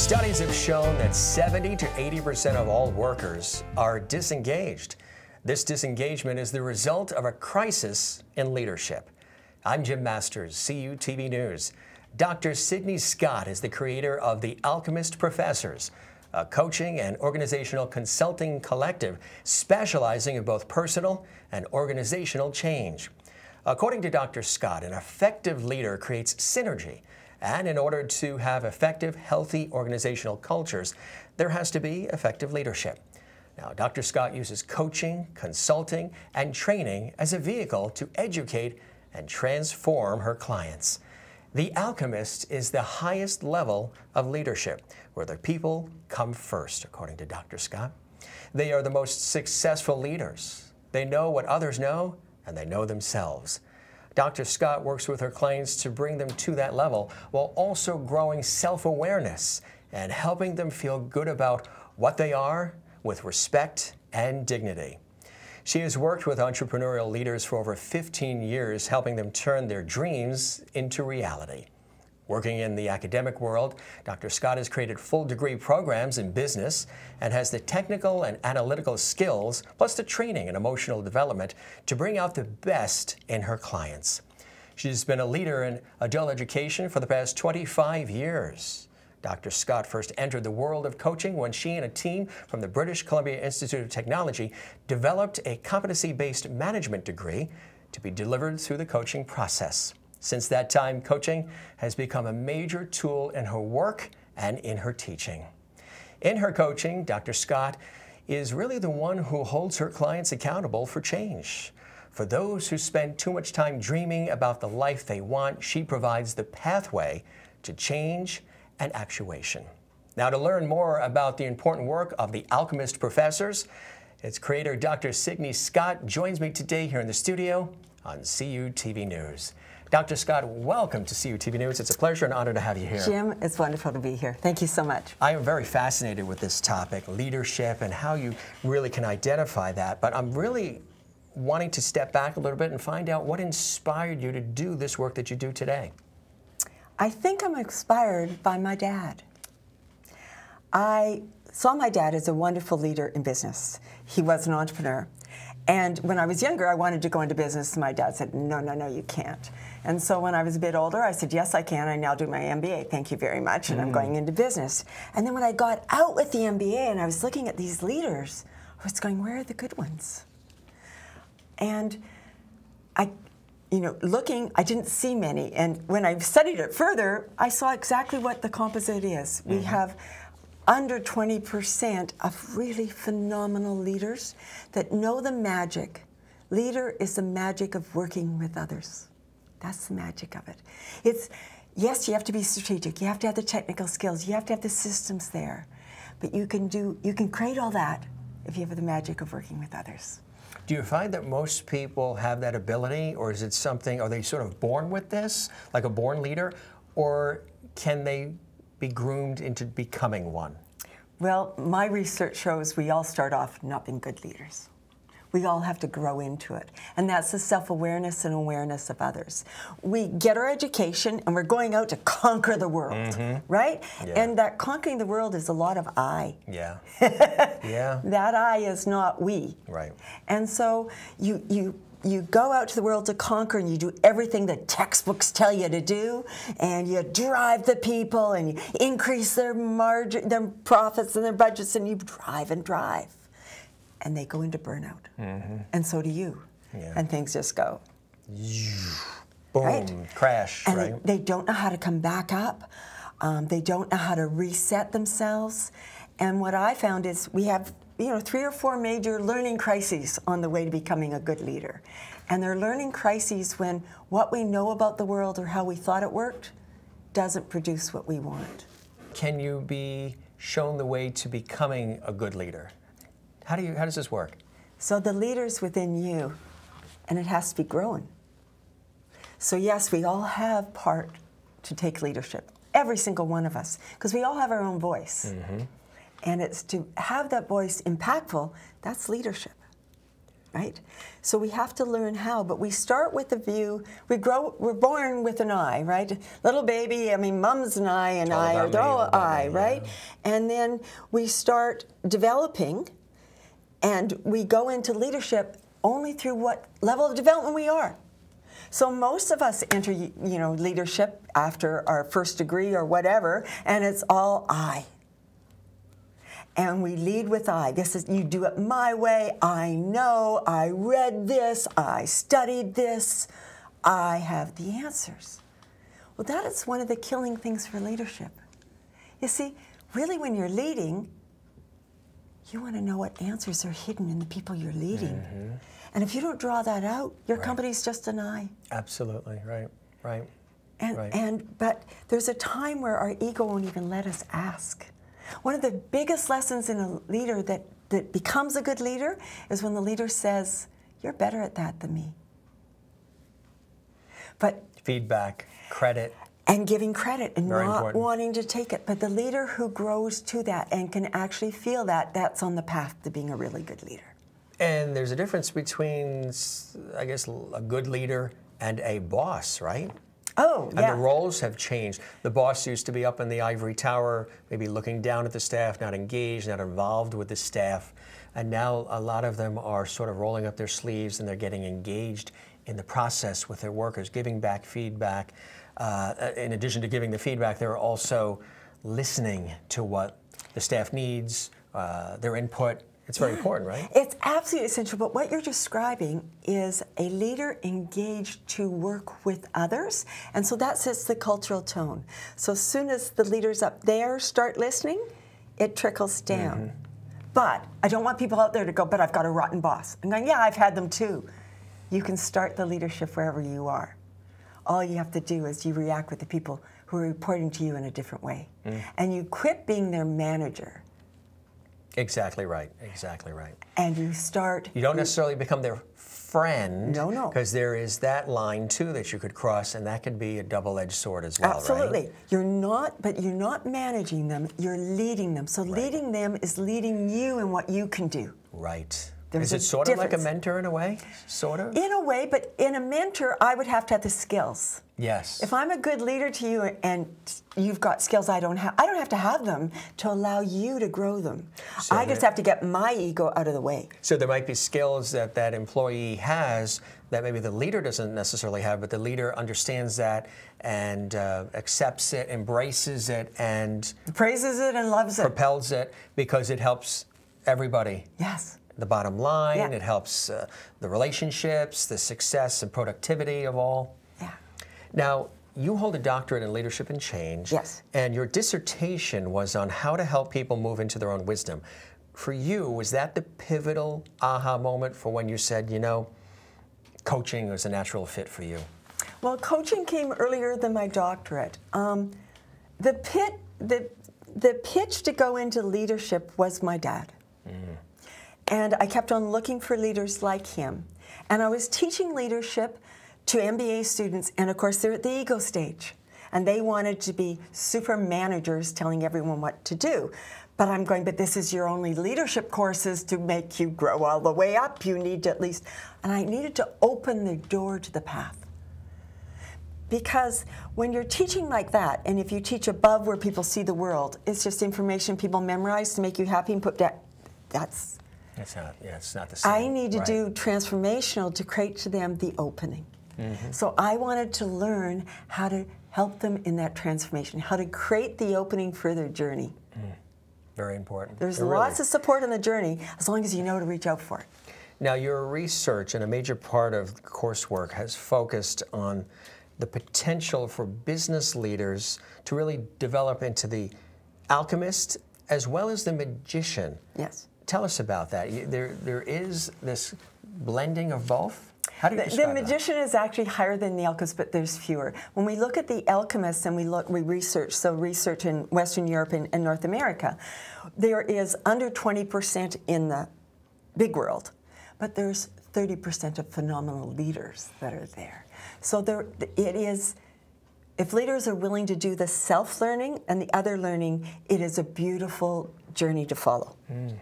Studies have shown that 70 to 80% of all workers are disengaged. This disengagement is the result of a crisis in leadership. I'm Jim Masters, CUTV News. Dr. Sidney Scott is the creator of the Alchemist Professors, a coaching and organizational consulting collective specializing in both personal and organizational change. According to Dr. Scott, an effective leader creates synergy. And in order to have effective, healthy organizational cultures, there has to be effective leadership. Now, Dr. Scott uses coaching, consulting, and training as a vehicle to educate and transform her clients. The Alchemist is the highest level of leadership, where the people come first, according to Dr. Scott. They are the most successful leaders. They know what others know, and they know themselves. Dr. Scott works with her clients to bring them to that level while also growing self-awareness and helping them feel good about what they are with respect and dignity. She has worked with entrepreneurial leaders for over 15 years, helping them turn their dreams into reality. Working in the academic world, Dr. Scott has created full degree programs in business and has the technical and analytical skills, plus the training and emotional development to bring out the best in her clients. She's been a leader in adult education for the past 25 years. Dr. Scott first entered the world of coaching when she and a team from the British Columbia Institute of Technology developed a competency-based management degree to be delivered through the coaching process. Since that time, coaching has become a major tool in her work and in her teaching. In her coaching, Dr. Scott is really the one who holds her clients accountable for change. For those who spend too much time dreaming about the life they want, she provides the pathway to change and actuation. Now, to learn more about the important work of the Alchemist Professors, its creator, Dr. Sidney Scott, joins me today here in the studio on CUTV News. Dr. Scott, welcome to CUTV News. It's a pleasure and honor to have you here. Jim, it's wonderful to be here. Thank you so much. I am very fascinated with this topic, leadership, and how you really can identify that. But I'm really wanting to step back a little bit and find out what inspired you to do this work that you do today. I think I'm inspired by my dad. I saw my dad as a wonderful leader in business. He was an entrepreneur. And when I was younger, I wanted to go into business, and my dad said, no, no, no, you can't. And so when I was a bit older, I said, yes, I can. I now do my MBA. Thank you very much. And I'm going into business. And then when I got out with the MBA and I was looking at these leaders, I was going, where are the good ones? And I didn't see many. And when I studied it further, I saw exactly what the composite is. We have under 20% of really phenomenal leaders that know the magic. Leader is the magic of working with others. That's the magic of it. It's, yes, you have to be strategic. You have to have the technical skills. You have to have the systems there. But you can create all that if you have the magic of working with others. Do you find that most people have that ability, or is it something, are they sort of born with this, like a born leader, or can they be groomed into becoming one? Well, my research shows we all start off not being good leaders. We all have to grow into it. And that's the self-awareness and awareness of others. We get our education and we're going out to conquer the world, right? Yeah. And that conquering the world is a lot of I. Yeah. Yeah. That I is not we. Right. And so you go out to the world to conquer, and you do everything the textbooks tell you to do, and you drive the people, and you increase their margin, their profits and their budgets, and you drive and drive. And they go into burnout. And so do you. Yeah. And things just go. Boom, right? Crash, and right? They don't know how to come back up. They don't know how to reset themselves. And what I found is we have 3 or 4 major learning crises on the way to becoming a good leader. And they're learning crises when what we know about the world or how we thought it worked doesn't produce what we want. Can you be shown the way to becoming a good leader? How does this work? So the leader's within you, and it has to be grown. So yes, we all have part to take leadership, every single one of us, because we all have our own voice. And it's to have that voice impactful, that's leadership. right? So we have to learn how, but we start with the view, we're born with an I, right? Little baby, I mean, mom's an I and I, or they're all I, right? Yeah. And then we start developing, and we go into leadership only through what level of development we are. So most of us enter, leadership after our first degree or whatever, and it's all I. And we lead with I. This is, you do it my way. I know. I read this. I studied this. I have the answers. Well, that is one of the killing things for leadership. You see, really, when you're leading, you want to know what answers are hidden in the people you're leading. Mm-hmm. And if you don't draw that out, your company's just an I. Absolutely, right. But there's a time where our ego won't even let us ask. One of the biggest lessons in a leader that becomes a good leader is when the leader says, "You're better at that than me." But feedback, credit. And giving credit and Very not important. wanting to take it. But the leader who grows to that and can actually feel that, that's on the path to being a really good leader. And there's a difference between, I guess, a good leader and a boss, right? Oh, yeah. And the roles have changed. The boss used to be up in the ivory tower, maybe looking down at the staff, not engaged, not involved with the staff. And now a lot of them are sort of rolling up their sleeves and they're getting engaged in the process with their workers, giving back feedback. In addition to giving the feedback, they're also listening to what the staff needs, their input. It's very important, right? It's absolutely essential, but what you're describing is a leader engaged to work with others, and so that sets the cultural tone. So as soon as the leaders up there start listening, it trickles down. Mm-hmm. But I don't want people out there to go, but I've got a rotten boss. I'm going, yeah, I've had them too. You can start the leadership wherever you are. All you have to do is you react with the people who are reporting to you in a different way. Mm. And you quit being their manager. Exactly right, exactly right. And you start... You don't necessarily become their friend. No. Because there is that line, too, that you could cross, and that could be a double-edged sword as well, Absolutely. Right? But you're not managing them, you're leading them. So leading them is leading you in what you can do. Right. There's is it sort of like a mentor in a way? Sort of? In a way, but in a mentor, I would have to have the skills. Yes. If I'm a good leader to you and you've got skills I don't have to have them to allow you to grow them. So I just have to get my ego out of the way. So there might be skills that that employee has that maybe the leader doesn't necessarily have, but the leader understands that and accepts it, embraces it, and praises it and loves it. Propels it because it helps everybody. Yes. The bottom line, yeah. It helps the relationships, the success and productivity of all. Yeah. Now, you hold a doctorate in leadership and change. Yes. And your dissertation was on how to help people move into their own wisdom. For you, was that the pivotal aha moment for when you said, you know, coaching was a natural fit for you? Well, coaching came earlier than my doctorate. The pitch to go into leadership was my dad. Mm. And I kept on looking for leaders like him. And I was teaching leadership to MBA students, and of course they're at the ego stage. And they wanted to be super managers telling everyone what to do. But I'm going, but this is your only leadership courses to make you grow all the way up. You need to at least, and I needed to open the door to the path. Because when you're teaching like that, and if you teach above where people see the world, it's just information people memorize to make you happy and put that, that's... It's not the same. I need to do transformational to create to them the opening. Mm-hmm. So I wanted to learn how to help them in that transformation, how to create the opening for their journey. Mm. Very important. There's lots of support on the journey as long as you know to reach out for it. Now, your research and a major part of the coursework has focused on the potential for business leaders to really develop into the alchemist as well as the magician. Yes. Tell us about that. There is this blending of both? How do you describe that? The magician is actually higher than the alchemist, but there's fewer. When we look at the alchemists and we research in Western Europe and North America, there is under 20% in the big world, but there's 30% of phenomenal leaders that are there. So it is, if leaders are willing to do the self-learning and the other learning, it is a beautiful journey to follow. Mm.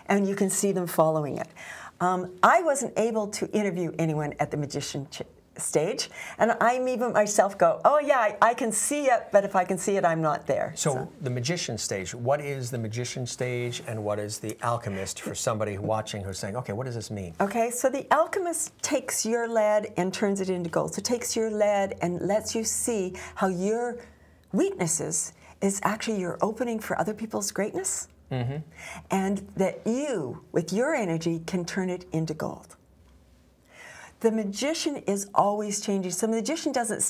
And you can see them following it. I wasn't able to interview anyone at the magician stage, and I'm even myself go, oh yeah, I can see it, but if I can see it, I'm not there. So the magician stage, what is the magician stage and what is the alchemist for somebody watching who's saying, okay, what does this mean? Okay, so the alchemist takes your lead and turns it into gold. So it takes your lead and lets you see how your weaknesses is actually your opening for other people's greatness, and that you, with your energy, can turn it into gold. The magician is always changing. So the magician doesn't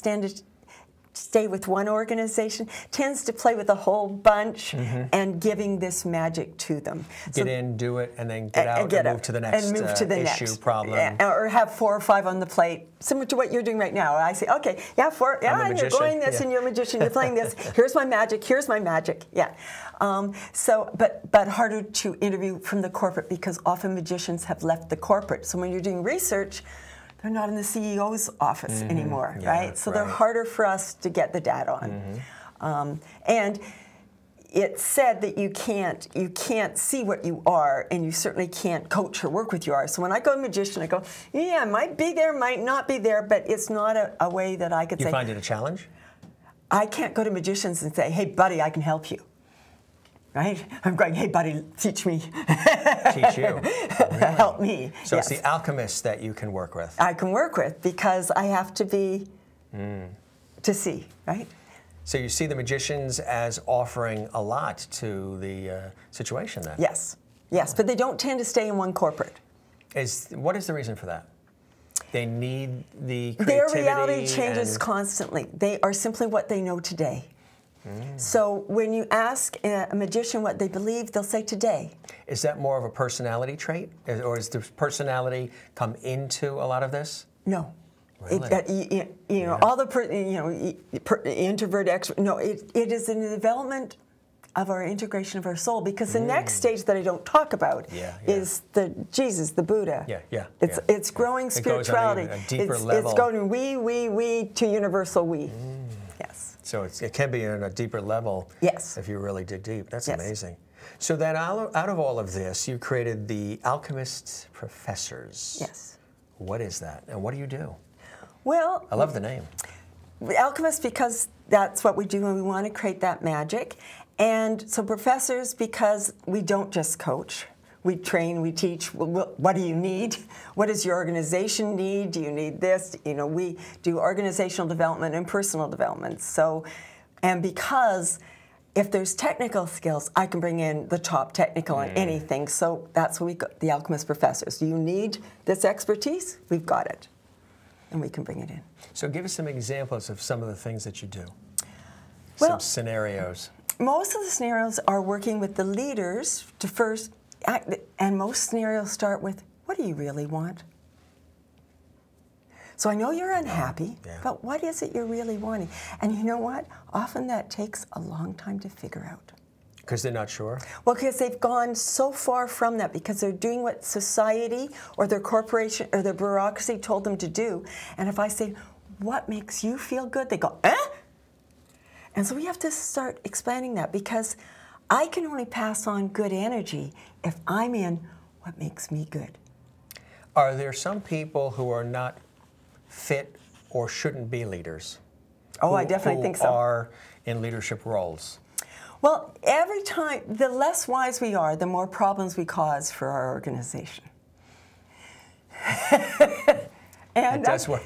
stay with one organization, tends to play with a whole bunch and giving this magic to them. Get in, do it, and then get out and move to the next issue, problem. Or have 4 or 5 on the plate, similar to what you're doing right now. I say, okay, yeah, 4, yeah, and you're going this, and you're a magician, you're playing this. Here's my magic, yeah. But harder to interview from the corporate because often magicians have left the corporate. So when you're doing research, they're not in the CEO's office anymore, right? So they're harder for us to get the data on. And it's said that you can't see what you are, and you certainly can't coach or work with you are. So when I go to a magician, I go, yeah, might be there, might not be there, but it's not a way that I could say. You find it a challenge? I can't go to magicians and say, hey, buddy, I can help you. Right? I'm going, hey, buddy, teach me. Teach you. Really? Help me. So it's the alchemists that you can work with. I can work with because I have to be to see, right? So you see the magicians as offering a lot to the situation then? Yes. Yes, but they don't tend to stay in one corporate. What is the reason for that? They need the creativity. Their reality changes constantly. They are simply what they know today. So when you ask a magician what they believe, they'll say today. Is that more of a personality trait, or does the personality come into a lot of this? No. Really? All the introvert, extrovert. No, it is in the development of our integration of our soul. Because the next stage that I don't talk about is the Jesus, the Buddha. It's growing spirituality. It goes on a deeper level. It's going we to universal we. Yes. So it can be on a deeper level if you really dig deep. That's amazing. So then out of all of this, you created the Alchemist Professors. Yes. What is that, and what do you do? Well, I love the name. Alchemist because that's what we do when we want to create that magic. And so professors because we don't just coach. We train, we teach. What do you need? What does your organization need? Do you need this? We do organizational development and personal development. So, and because if there's technical skills, I can bring in the top technical on anything. So that's what we got, the Alchemist Professors. Do you need this expertise? We've got it, and we can bring it in. So give us some examples of some of the things that you do. Well, some scenarios. Most of the scenarios are working with the leaders to first. And most scenarios start with, what do you really want? So I know you're unhappy, but what is it you're really wanting? And you know what? Often that takes a long time to figure out. Because they're not sure? Well, because they've gone so far from that, because they're doing what society or their corporation or their bureaucracy told them to do. And if I say, what makes you feel good? They go, eh? And so we have to start explaining that, because I can only pass on good energy if I'm in what makes me good. Are there some people who are not fit or shouldn't be leaders? Oh, I definitely think so. Who are in leadership roles? Well, every time, the less wise we are, the more problems we cause for our organization. And that's what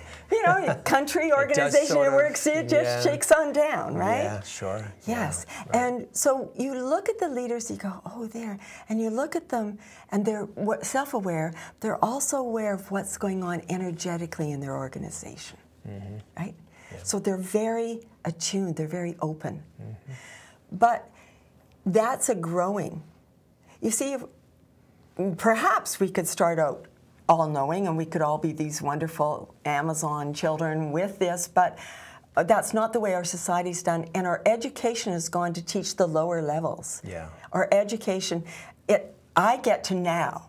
country, organization, it works, it just shakes on down, right? Yeah, sure. Yes. Yeah, right. And so you look at the leaders, you go, oh, there. And you look at them, and they're self-aware. They're also aware of what's going on energetically in their organization, right? Yeah. So they're very attuned. They're very open. But that's a growing. You see, perhaps we could start out all-knowing, and we could all be these wonderful Amazon children with this, but that's not the way our society's done, and our education has gone to teach the lower levels. Yeah. Our education, I get to now.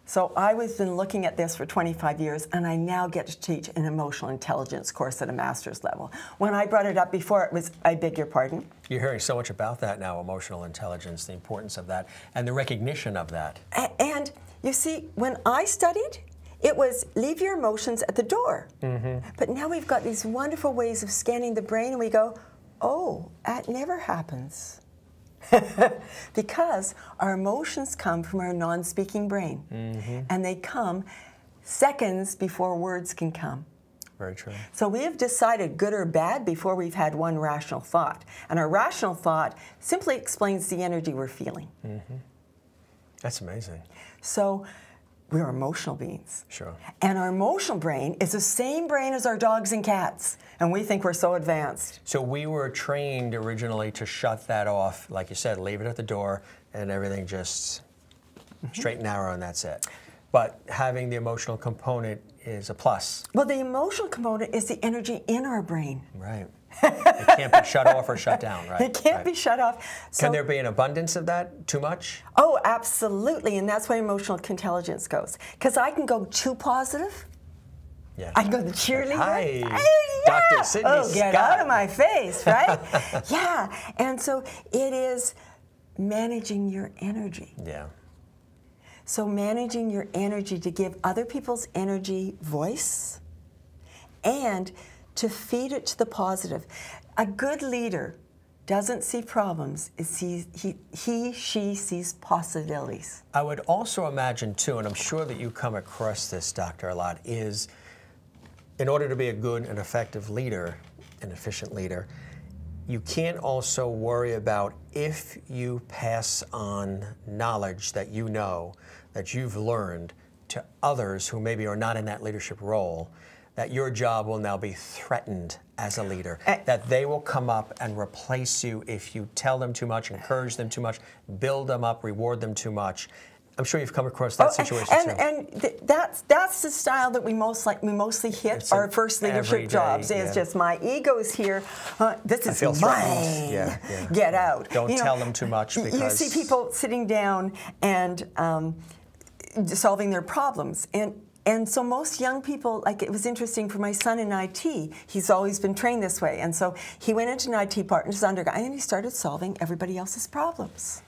So I was been looking at this for 25 years, and I now get to teach an emotional intelligence course at a master's level. When I brought it up before, it was, I beg your pardon? You're hearing so much about that now, emotional intelligence, the importance of that, and the recognition of that. And You see, when I studied, it was leave your emotions at the door. But now we've got these wonderful ways of scanning the brain, and we go, oh, that never happens. Because our emotions come from our non-speaking brain. And they come seconds before words can come. Very true. So we have decided good or bad before we've had one rational thought. And our rational thought simply explains the energy we're feeling. That's amazing. So we're emotional beings. Sure. And our emotional brain is the same brain as our dogs and cats. And we think we're so advanced. So we were trained originally to shut that off, like you said, leave it at the door, and everything just straight and narrow, and that's it. But having the emotional component is a plus. Well, the emotional component is the energy in our brain. Right. It can't be shut off or shut down, right? It can't be shut off. So, can there be an abundance of that? Too much? Oh, absolutely, and that's why emotional intelligence goes. Because I can go too positive. Yeah. I can go the cheerleader. Hi, Hey, yeah. Dr. Sidney Oh, get Scott. out of my face, right? Yeah, and so it is managing your energy. Yeah. So managing your energy to give other people's energy voice and to feed it to the positive. A good leader doesn't see problems, she sees possibilities. I would also imagine too, and I'm sure that you come across this, Doctor, a lot, is in order to be a good and effective leader, an efficient leader, you can't also worry about if you pass on knowledge that you know, that you've learned to others who maybe are not in that leadership role, that your job will now be threatened as a leader, that they will come up and replace you if you tell them too much, encourage them too much, build them up, reward them too much. I'm sure you've come across that situation too. And that's the style that we mostly hit It's our first leadership jobs. It's just my ego's here. This is mine. Yeah. Get out. Don't tell them too much because you see people sitting down and solving their problems. And so most young people, like it was interesting for my son in IT, he's always been trained this way. And so he went into an IT partner's undergrad and he started solving everybody else's problems.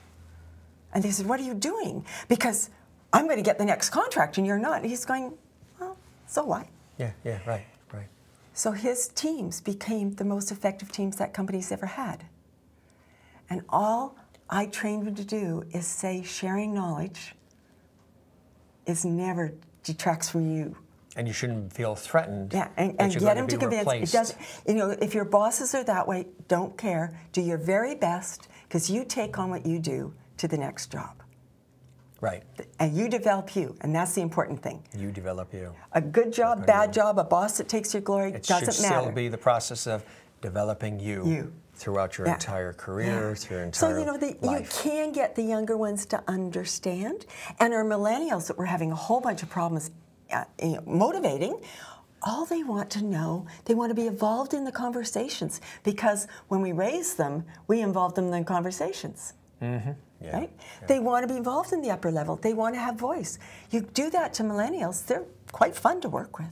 And they said, what are you doing? Because I'm going to get the next contract and you're not. And he's going, well, so what? Yeah, right. So his teams became the most effective teams that company's ever had. And all I trained him to do is say sharing knowledge is never detracts from you. And you shouldn't feel threatened. Yeah, and get him to convince. It doesn't. You know, if your bosses are that way, don't care. Do your very best because you take on what you do to the next job. Right. And you develop you, and that's the important thing. You develop you. A good job, bad job, a boss that takes your glory, doesn't matter. It should still be the process of developing you throughout your entire career, through your entire life. You can get the younger ones to understand, and our millennials that we're having a whole bunch of problems motivating, all they want to know, they want to be involved in the conversations, because when we raise them, we involve them in the conversations. Right? They want to be involved in the upper level. They want to have voice. You do that to millennials, they're quite fun to work with.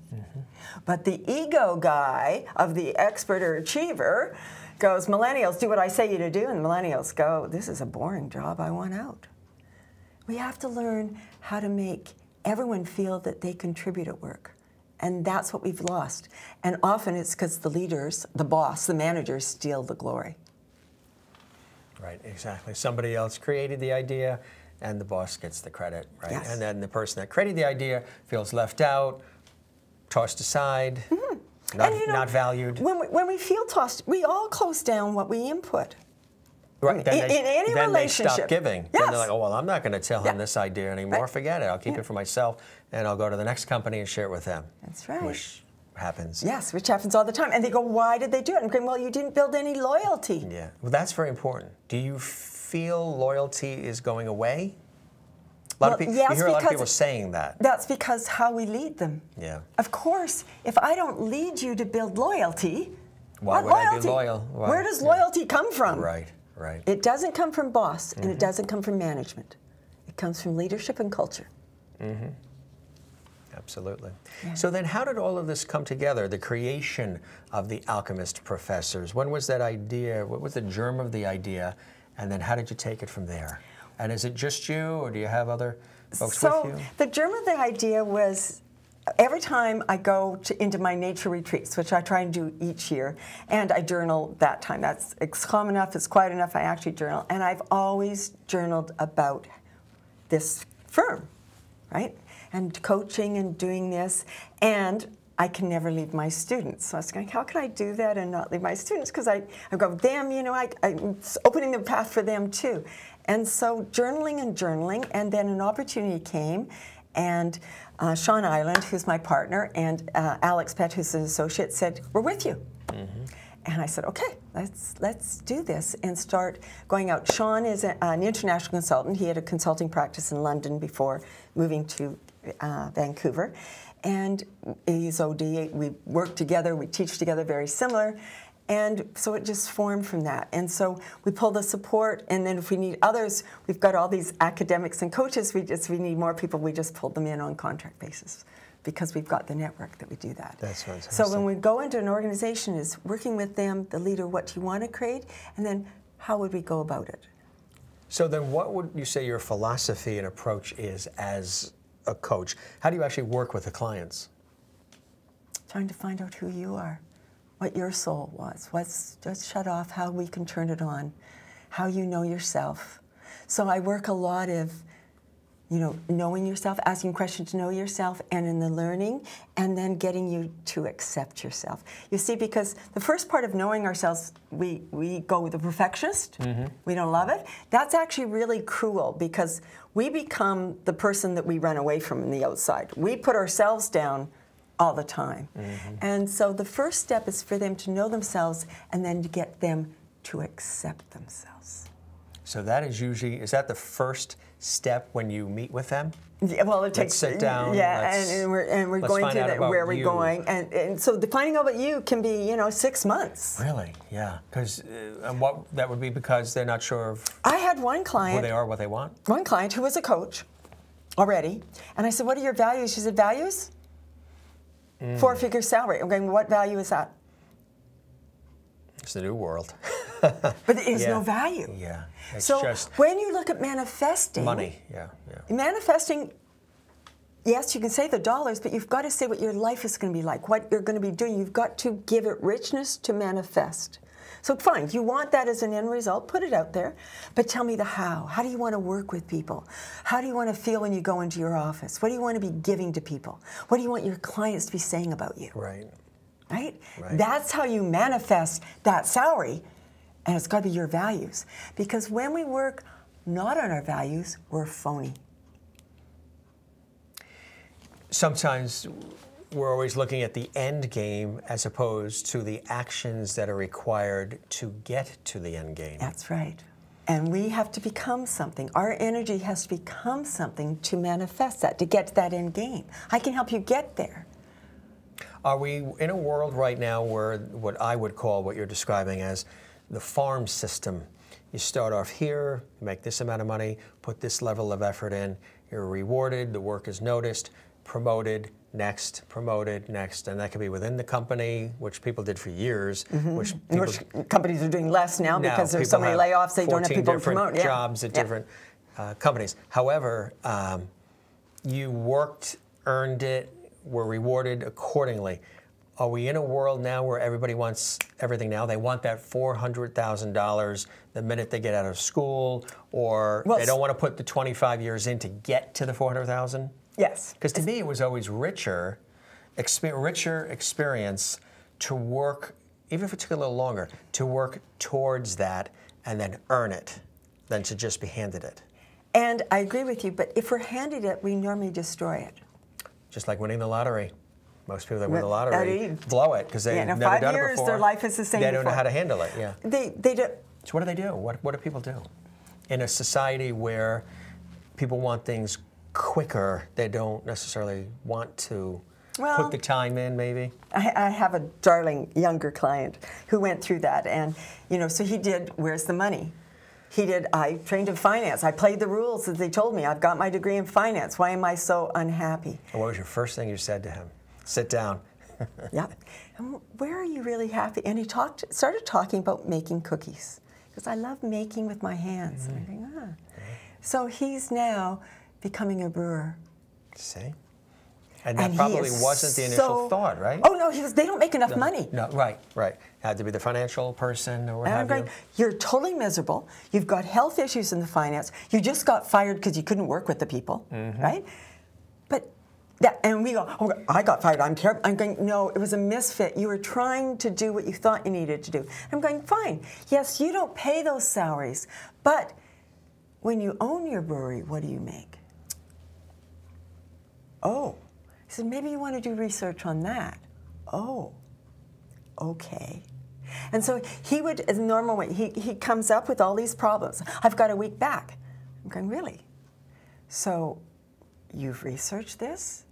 But the ego guy of the expert or achiever goes, millennials, do what I say you to do, and millennials go, this is a boring job, I want out. We have to learn how to make everyone feel that they contribute at work. And that's what we've lost. And often it's because the leaders, the boss, the managers steal the glory. Right, exactly. Somebody else created the idea, and the boss gets the credit, right? Yes. And then the person that created the idea feels left out, tossed aside, not valued. When we feel tossed, we all close down what we input. Right. In any then relationship. they stop giving. Yes. Then they're like, oh, well, I'm not going to tell him this idea anymore. Forget it. I'll keep it for myself, and I'll go to the next company and share it with them. That's right. Which happens. Yes, which happens all the time. And they go, why did they do it? I'm going, well, you didn't build any loyalty. Yeah. Well, that's very important. Do you feel loyalty is going away? A lot of people, you hear a lot of people saying that. That's because how we lead them. Yeah. Of course, if I don't lead you to build loyalty, why would I be loyal? Where does loyalty come from? Right. It doesn't come from boss, and it doesn't come from management. It comes from leadership and culture. Absolutely. Yeah. So then how did all of this come together, the creation of the Alchemist Professors? When was that idea? What was the germ of the idea? And then how did you take it from there? And is it just you, or do you have other folks So with you? the germ of the idea was, every time I go into my nature retreats, which I try and do each year, and I journal that time. It's calm enough, it's quiet enough, I actually journal. And I've always journaled about this firm, right? And coaching and doing this. And I can never leave my students. So I was going, how can I do that and not leave my students? Because I go, them, you know, I'm opening the path for them too. And so journaling, and then an opportunity came, and Sean Ireland, who's my partner, and Alex Pett, who's an associate, said, we're with you. Mm-hmm. And I said, okay, let's do this and start going out. Sean is an international consultant. He had a consulting practice in London before moving to Vancouver. And he's OD. We work together, we teach together, very similar. And so it just formed from that. And so we pull the support, and then if we need others, we've got all these academics and coaches. We need more people, we just pull them in on contract basis because we've got the network that we do that. That's fantastic. So when we go into an organization, is working with them, the leader, what you want to create, and then how would we go about it? So then what would you say your philosophy and approach is as a coach? How do you actually work with the clients? Trying to find out who you are, what your soul was, what's just shut off, how we can turn it on, how you know yourself. So I work a lot of, you know, knowing yourself, asking questions to know yourself, and in the learning, and then getting you to accept yourself. You see, because the first part of knowing ourselves, we go with the perfectionist. Mm-hmm. We don't love it. That's actually really cruel, because we become the person that we run away from in the outside. We put ourselves down all the time. Mm-hmm. And so the first step is for them to know themselves, and then to get them to accept themselves. So that is usually, is that the first step when you meet with them? Yeah, well, it takes, sit down. Yeah, and we're going to where we're going, and so the finding out about you can be, you know, 6 months. Really? Yeah. Because what that would be because they're not sure of. I had one client. Who they are, what they want. One client who was a coach already, and I said, "What are your values?" She said, "Values? 4-figure salary." I'm going, "What value is that?" It's the new world. But there is no value. Yeah. It's so just when you look at manifesting, money. Yeah. Manifesting, yes, you can say the dollars, but you've got to say what your life is going to be like, what you're going to be doing. You've got to give it richness to manifest. So fine, you want that as an end result, put it out there, but tell me the how. How do you want to work with people? How do you want to feel when you go into your office? What do you want to be giving to people? What do you want your clients to be saying about you? Right. Right? That's how you manifest that salary, and it's got to be your values. Because when we work not on our values, we're phony. Sometimes we're always looking at the end game as opposed to the actions that are required to get to the end game. That's right. And we have to become something. Our energy has to become something to manifest that, to get to that end game. I can help you get there. Are we in a world right now where what I would call what you're describing as the farm system? You start off here, make this amount of money, put this level of effort in, you're rewarded, the work is noticed, promoted, next, and that could be within the company, which people did for years. Mm-hmm. Which companies are doing less now because there's so many layoffs, they don't have people to promote. Jobs at different companies. However, you worked, earned it, were rewarded accordingly. Are we in a world now where everybody wants everything now? They want that $400,000 the minute they get out of school, or they don't want to put the 25 years in to get to the $400,000? Yes. Because to me, it was always richer experience to work, even if it took a little longer, to work towards that and then earn it than to just be handed it. And I agree with you, but if we're handed it, we normally destroy it. Just like winning the lottery. Most people that win the lottery blow it because they've never done it before. 5 years, their life is the same. They don't know how to handle it. Yeah. They do. So what do? What do people do? In a society where people want things quicker, they don't necessarily want to put the time in, maybe? I have a darling younger client who went through that, and so he did, where's the money? I trained in finance. I played the rules as they told me. I've got my degree in finance. Why am I so unhappy? And what was your first thing you said to him? Sit down. Yeah. And where are you really happy? And he started talking about making cookies. Because I love making with my hands. Mm-hmm. And I think, So he's now becoming a brewer. See? And that probably wasn't the initial thought, right? Oh, no, they don't make enough money. No, right. Had to be the financial person or what have you. You're totally miserable. You've got health issues in the finance. You just got fired because you couldn't work with the people, right? But and we go, oh, I got fired, I'm terrible. I'm going, no, it was a misfit. You were trying to do what you thought you needed to do. I'm going, fine. Yes, you don't pay those salaries, but when you own your brewery, what do you make? Oh. He said, maybe you want to do research on that. Oh, okay. And so he would, as a normal way, he comes up with all these problems. I've got a week back. I'm going, really? So you've researched this?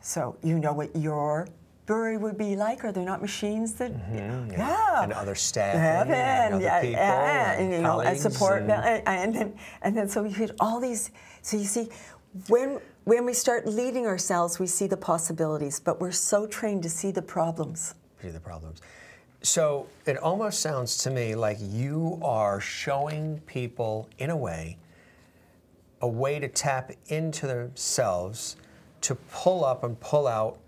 So you know what your brewery would be like? Are there not machines that, yeah. And other staff and other people and you know, colleagues. Support, and then so we had all these, so you see, when we start leading ourselves, we see the possibilities, but we're so trained to see the problems. See the problems. So it almost sounds to me like you are showing people, in a way to tap into themselves, to pull up and pull out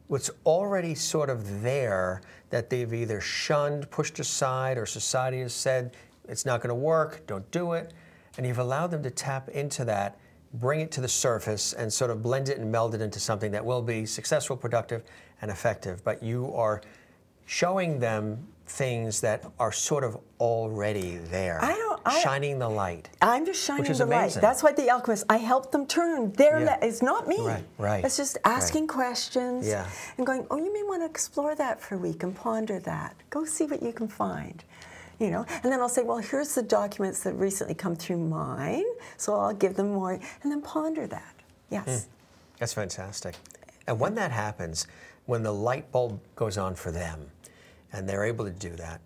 what's already sort of there that they've either shunned, pushed aside, or society has said, it's not going to work, don't do it. And you've allowed them to tap into that, bring it to the surface, and sort of blend it and meld it into something that will be successful, productive, and effective. But you are showing them things that are sort of already there, shining the light. I'm just shining which is the amazing. light. That's why the Alchemist, I help them turn. It's not me. Right. It's just asking questions Yeah. and going, oh, you may want to explore that for a week and ponder that. Go see what you can find. You know, and then I'll say, well, here's the documents that recently come through mine, so I'll give them more, and then ponder that. Yes. That's fantastic. And when that happens, when the light bulb goes on for them, and they're able to do that,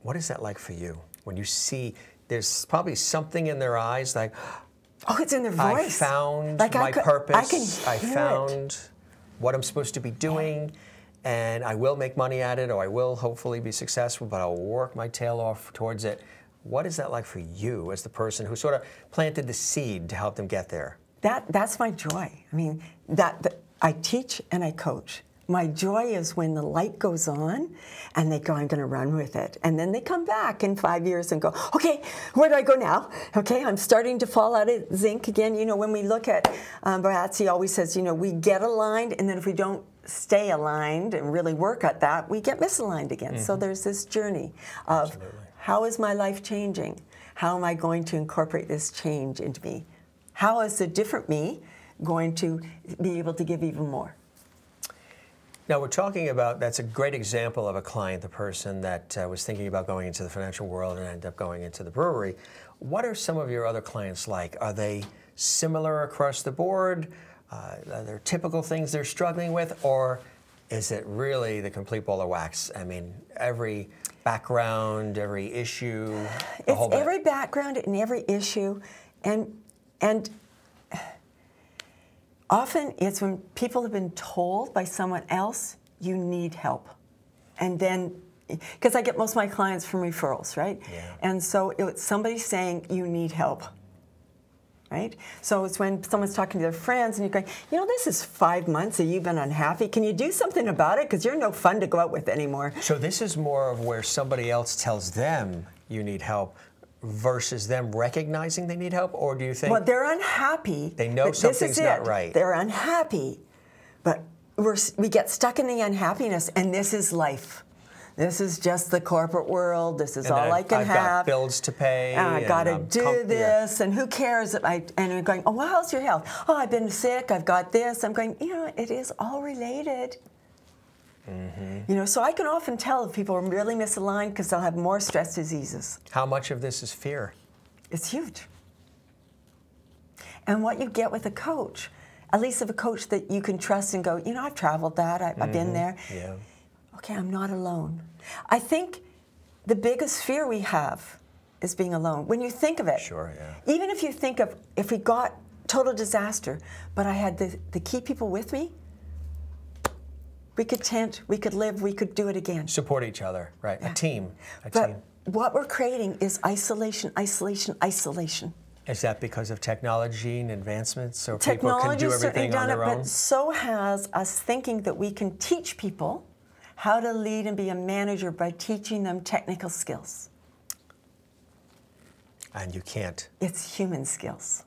what is that like for you? When you see, there's probably something in their eyes like, oh, it's in their voice. I found like my purpose. I found what I'm supposed to be doing. And I will make money at it, or I will hopefully be successful, but I'll work my tail off towards it. What is that like for you as the person who sort of planted the seed to help them get there? That's my joy. I mean, I teach and I coach. My joy is when the light goes on and they go, I'm going to run with it. And then they come back in 5 years and go, okay, where do I go now? Okay, I'm starting to fall out of zinc again. You know, when we look at, Baratzi always says, you know, we get aligned, and then if we don't stay aligned and really work at that, we get misaligned again. So there's this journey of how is my life changing? How am I going to incorporate this change into me? How is the different me going to be able to give even more? Now we're talking about, that's a great example of a client, the person that was thinking about going into the financial world and ended up going into the brewery. What are some of your other clients like? Are they similar across the board? Are there typical things they're struggling with, or is it really the complete ball of wax? I mean, every background, every issue, the whole bit. It's every background and every issue, and often it's when people have been told by someone else, you need help. And then, because I get most of my clients from referrals, right? Yeah. And so it's somebody saying, you need help. Right? So it's when someone's talking to their friends and you're going, you know, this is 5 months and you've been unhappy. Can you do something about it? Because you're no fun to go out with anymore. So this is more of where somebody else tells them you need help versus them recognizing they need help? Or do you think... Well, they're unhappy. They know something's not right. They're unhappy. But we get stuck in the unhappiness, and this is life. This is just the corporate world. This is all I can have. I've got bills to pay. And I got to do this, and who cares? And I'm going, oh, well, how's your health? Oh, I've been sick. I've got this. I'm going, you know, it is all related. You know, so I can often tell if people are really misaligned because they'll have more stress diseases. How much of this is fear? It's huge. And what you get with a coach, at least of a coach that you can trust and go, you know, I've traveled that. I've been there. Yeah. Okay, I'm not alone. I think the biggest fear we have is being alone. When you think of it, sure, yeah. Even if you think of, if we got total disaster, but I had the key people with me, we could tent, we could live, we could do it again. Support each other, right? Yeah. A team. But what we're creating is isolation, isolation, isolation. Is that because of technology and advancements, so people can do everything on their own? But so has us thinking that we can teach people how to lead and be a manager by teaching them technical skills. And you can't. It's human skills.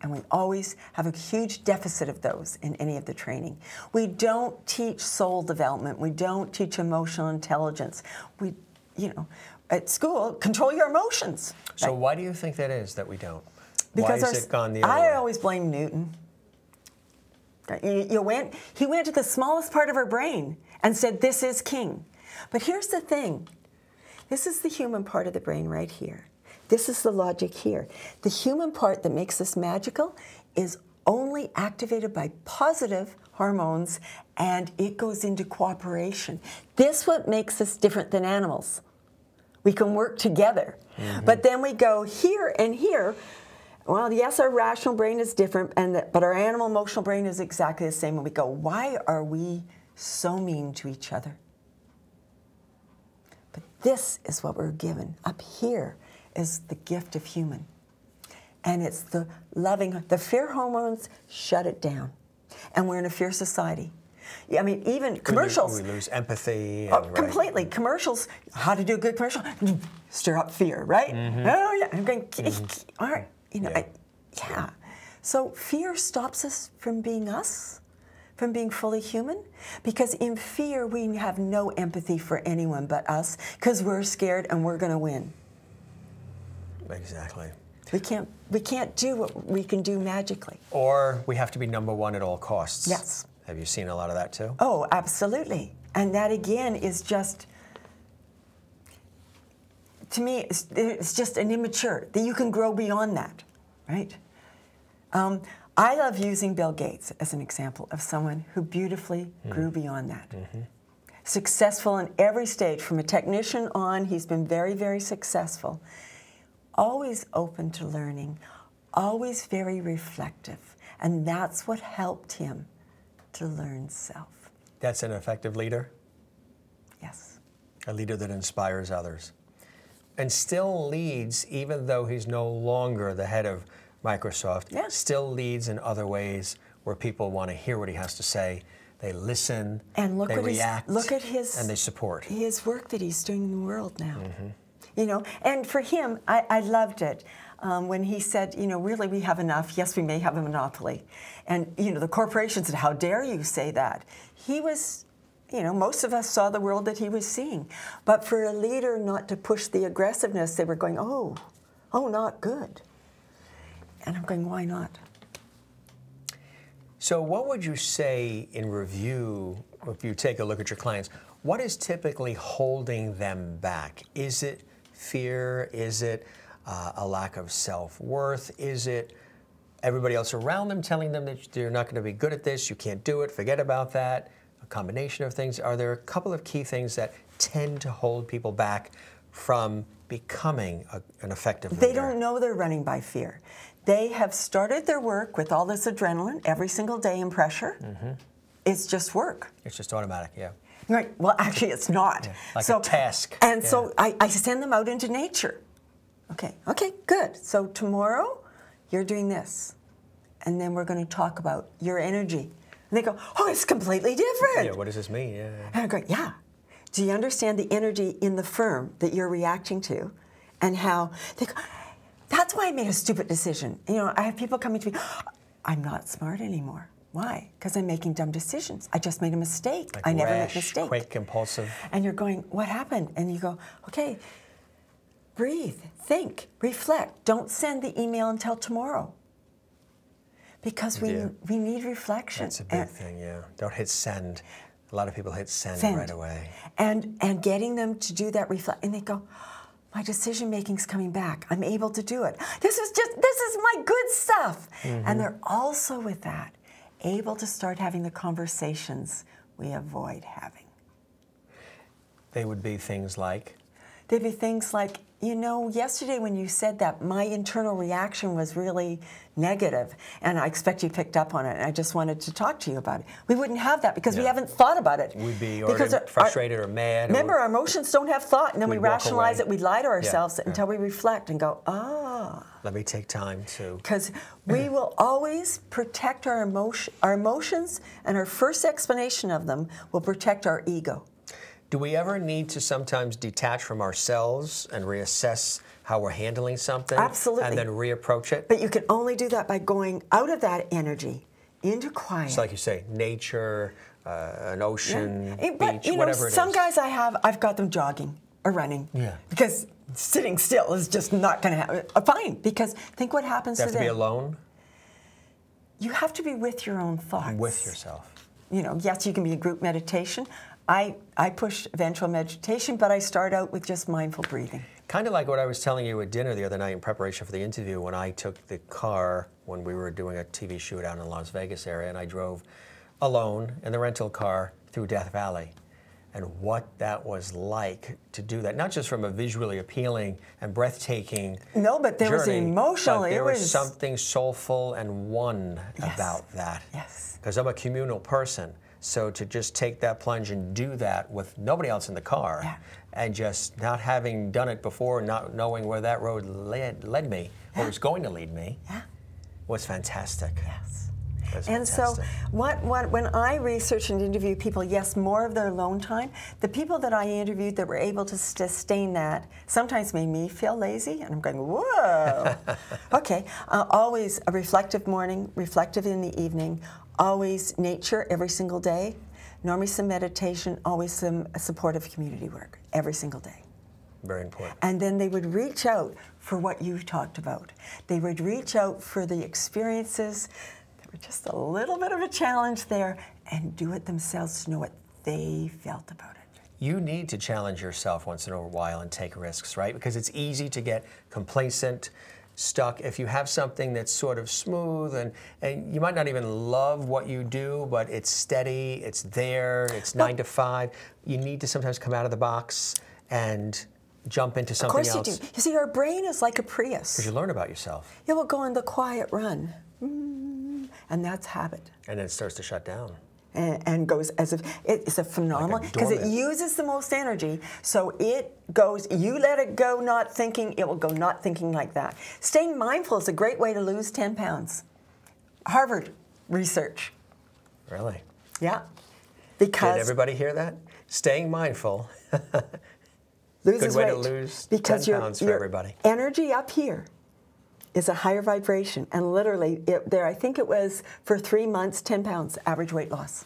And we always have a huge deficit of those in any of the training. We don't teach soul development. We don't teach emotional intelligence. We, at school, control your emotions. So why do you think that is that we don't? Because why has it gone the other way? I always blame Newton. He went to the smallest part of our brain and said, this is king. But here's the thing. This is the human part of the brain right here. This is the logic here. The human part that makes us magical is only activated by positive hormones, and it goes into cooperation. This is what makes us different than animals. We can work together. Mm-hmm. But then we go here and here. Well, yes, our rational brain is different, but our animal emotional brain is exactly the same. And we go, why are we so mean to each other? But this is what we're given. Up here is the gift of human. And it's the loving, the fear hormones shut it down. And we're in a fear society. I mean, even commercials. We lose empathy. And, completely. Right. Commercials, how to do a good commercial, stir up fear, right? Mm-hmm. Oh, yeah. I'm going, all right. Yeah. So fear stops us from being us, from being fully human, because in fear we have no empathy for anyone but us, because we're scared and we're going to win. Exactly. We can't do what we can do magically. Or we have to be number one at all costs. Yes. Have you seen a lot of that too? Oh, absolutely. And that again is just, to me, it's just an immature, that you can grow beyond that, right? I love using Bill Gates as an example of someone who beautifully grew beyond that. Mm-hmm. Successful in every stage, from a technician on, he's been very, very successful. Always open to learning, always very reflective. And that's what helped him to learn self. That's an effective leader? Yes. A leader that inspires others. And still leads, even though he's no longer the head of Microsoft, still leads in other ways where people want to hear what he has to say. They listen, and they react, and they support. His work that he's doing in the world now. Mm-hmm. And for him, I loved it when he said, really we have enough. Yes, we may have a monopoly. And, the corporations said, how dare you say that? He was, most of us saw the world that he was seeing. But for a leader not to push the aggressiveness, they were going, oh, not good. And I'm going, why not? So what would you say in review, if you take a look at your clients, what is typically holding them back? Is it fear? Is it a lack of self-worth? Is it everybody else around them telling them that they're not going to be good at this, you can't do it, forget about that? A combination of things. Are there a couple of key things that tend to hold people back from becoming an effective leader? They don't know they're running by fear. They have started their work with all this adrenaline every single day and pressure. Mm-hmm. It's just work. It's just automatic, yeah. Right. Well, actually, it's not. Yeah. Like a task. And so I send them out into nature. Okay, good. So tomorrow, you're doing this. And then we're going to talk about your energy. And they go, oh, it's completely different. Yeah, what does this mean? Yeah. And I go, yeah. Do you understand the energy in the firm that you're reacting to? And how they go, that's why I made a stupid decision. I have people coming to me, I'm not smart anymore. Why? Because I'm making dumb decisions. I just made a mistake. Like I never rash, make a mistake. Quick, impulsive. And you're going, what happened? And you go, okay, breathe, think, reflect. Don't send the email until tomorrow. Because we need reflection. That's a big thing, yeah. Don't hit send. A lot of people hit send right away. And getting them to do that reflect, and they go, my decision making's coming back. I'm able to do it. This is my good stuff. Mm-hmm. And they're also with that able to start having the conversations we avoid having. They would be things like? They'd be things like, yesterday when you said that, my internal reaction was really negative, and I expect you picked up on it, and I just wanted to talk to you about it. We wouldn't have that because we haven't thought about it. We'd be frustrated or mad. Remember, our emotions don't have thought, and then we rationalize it, we lie to ourselves until we reflect and go, Let me take time to... Because we will always protect our emotions, and our first explanation of them will protect our ego. Do we ever need to sometimes detach from ourselves and reassess how we're handling something? Absolutely. And then reapproach it? But you can only do that by going out of that energy into quiet. So like you say, nature, an ocean, But, beach, whatever it is. Some guys I've got them jogging or running. Yeah. Because sitting still is just not going to happen. Fine, because think what happens to them. You have to be alone? You have to be with your own thoughts. With yourself. Yes, you can be a group meditation. I push eventual meditation, but I start out with just mindful breathing. Kind of like what I was telling you at dinner the other night in preparation for the interview when I took the car when we were doing a TV shoot out in the Las Vegas area, and I drove alone in the rental car through Death Valley. And what that was like to do that, not just from a visually appealing and breathtaking No, but there journey, was emotional. But there was something soulful and one about that. Yes. Because I'm a communal person. So to just take that plunge and do that with nobody else in the car, and just not having done it before, not knowing where that road led me, or was going to lead me, was fantastic. Yes. And so when I research and interview people, yes, more of their alone time, the people that I interviewed that were able to sustain that sometimes made me feel lazy, and I'm going, whoa. Okay, always a reflective morning, reflective in the evening, always nature every single day, normally some meditation, always some supportive community work every single day. Very important. And then they would reach out for what you talked about. They would reach out for the experiences that were just a little bit of a challenge there, and do it themselves to know what they felt about it. You need to challenge yourself once in a while and take risks, right? Because it's easy to get complacent, stuck. If you have something that's sort of smooth and you might not even love what you do, but it's steady, it's there, it's 9 to 5, you need to sometimes come out of the box and jump into something else. Of course you do. You see, our brain is like a Prius. Because you learn about yourself. It will go on the quiet run, and that's habit. And then it starts to shut down. And goes as if it's a phenomenal, because it uses the most energy, so it goes, you let it go not thinking, it will go not thinking like that. Staying mindful is a great way to lose 10 pounds. Harvard research. Really? Yeah. Because did everybody hear that? Staying mindful. Loses good way weight. to lose because 10 pounds for everybody. Energy up here is a higher vibration, and literally, I think it was for 3 months, 10 pounds average weight loss.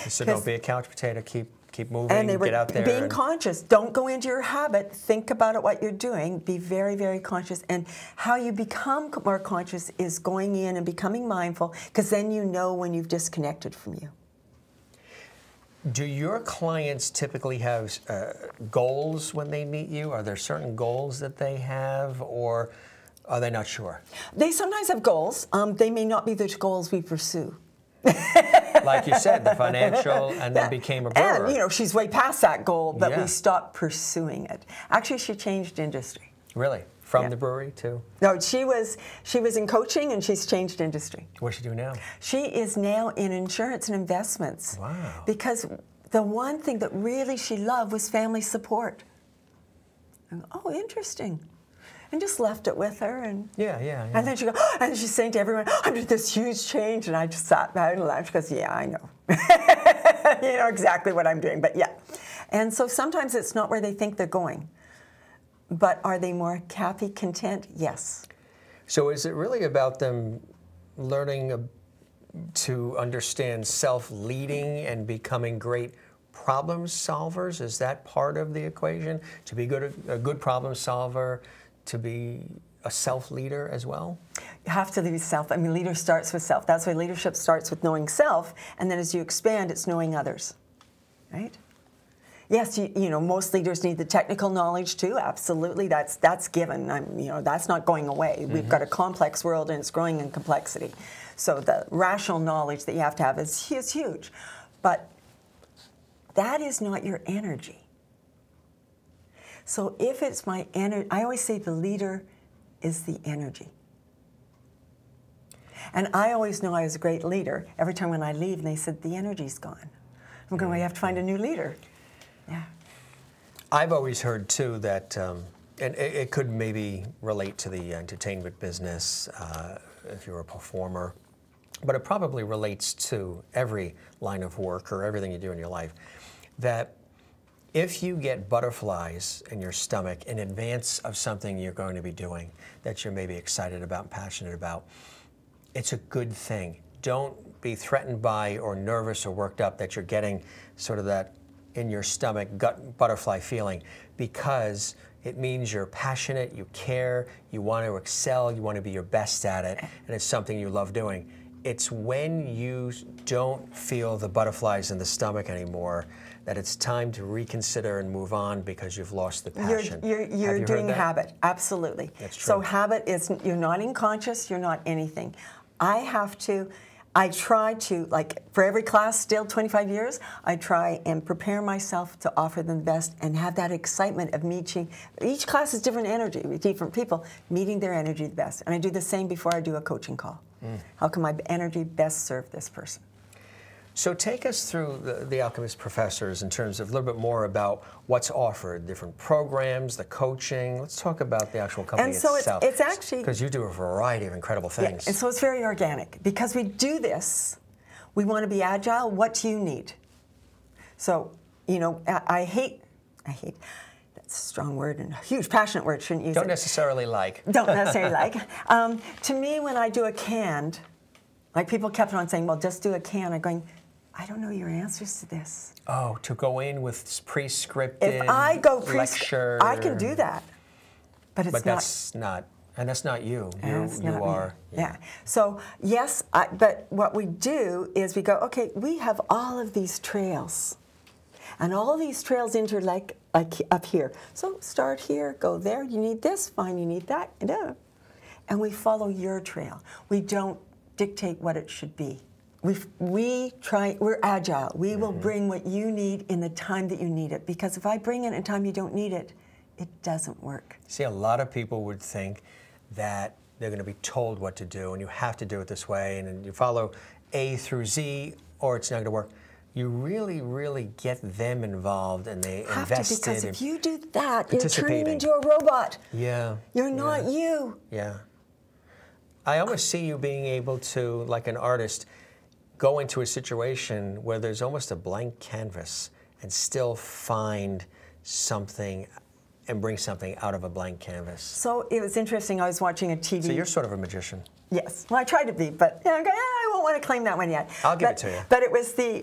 So don't be a couch potato. Keep moving. And they were get out there. Being conscious. Don't go into your habit. Think about it, what you're doing. Be very, very conscious. And how you become more conscious is going in and becoming mindful, because then you know when you've disconnected from you. Do your clients typically have goals when they meet you? Are there certain goals that they have, or are they not sure? They sometimes have goals. They may not be the goals we pursue. Like you said, the financial, and then became a brewer. And, she's way past that goal, but we stopped pursuing it. Actually, she changed industry. Really? From the brewery to? No, she was in coaching, and she's changed industry. What's she do now? She is now in insurance and investments. Wow. Because the one thing that really she loved was family support. And, oh, interesting. And just left it with her. And yeah. And then and she's saying to everyone, I did this huge change. And I just sat back and laughed. She goes, yeah, I know. You know exactly what I'm doing, but yeah. And so sometimes it's not where they think they're going. But are they more happy, content? Yes. So is it really about them learning to understand self-leading and becoming great problem solvers? Is that part of the equation? To be a good problem solver, to be a self-leader as well? You have to lead self. I mean, leader starts with self. That's why leadership starts with knowing self, and then as you expand, it's knowing others, right? Yes, you know, most leaders need the technical knowledge too. Absolutely, that's given. That's not going away. Mm-hmm. We've got a complex world, and it's growing in complexity. So the rational knowledge that you have to have is huge. But that is not your energy. So if it's my energy, I always say the leader is the energy. And I always know I was a great leader every time when I leave and they said, the energy's gone. I'm going, well, you have to find a new leader. Yeah. I've always heard, too, that And it could maybe relate to the entertainment business if you're a performer, but it probably relates to every line of work or everything you do in your life. That if you get butterflies in your stomach in advance of something you're going to be doing that you're maybe excited about and passionate about, it's a good thing. Don't be threatened by or nervous or worked up that you're getting sort of that in your stomach gut butterfly feeling, because it means you're passionate, you care, you want to excel, you want to be your best at it, and it's something you love doing. It's when you don't feel the butterflies in the stomach anymore that it's time to reconsider and move on because you've lost the passion. You're doing habit, absolutely. That's true. So habit is, you're not unconscious, you're not anything. I try to, like for every class, still 25 years, I try and prepare myself to offer them the best and have that excitement of meeting. Each class is different energy with different people, meeting their energy the best. And I do the same before I do a coaching call. How can my energy best serve this person? So take us through the Alchemist Professors in terms of a little bit more about what's offered, different programs, the coaching. Let's talk about the actual company itself. And so it's actually... Because you do a variety of incredible things. Yeah, and so it's very organic. Because we do this, we want to be agile. What do you need? So, you know, I hate, that's a strong word and a huge passionate word, shouldn't use it. Don't necessarily like. Don't necessarily like. To me, when I do a canned, like people kept on saying, well, just do a can. I'm going, I don't know your answers to this. Oh, to go in with pre-scripted if I go lecture. I can do that, but it's that's not, and that's not you. You are. Yeah. So yes, but what we do is we go, okay, we have all of these trails, and all these trails interlike like up here. So start here, go there. You need this, fine. You need that, and we follow your trail. We don't dictate what it should be. We're agile. We will bring what you need in the time that you need it. Because if I bring it in a time you don't need it, it doesn't work. See, a lot of people would think that they're going to be told what to do, and you have to do it this way, and you follow A through Z, or it's not going to work. You really, really get them involved, and they invested. Because if you do that, you're turning into a robot. Yeah. You're not you. Yeah. I almost see you being able to, like an artist, go into a situation where there's almost a blank canvas and still find something and bring something out of a blank canvas. So it was interesting. I was watching a TV. So you're sort of a magician. Yes. Well, I tried to be, but I won't want to claim that one yet. I'll give it to you. But it was the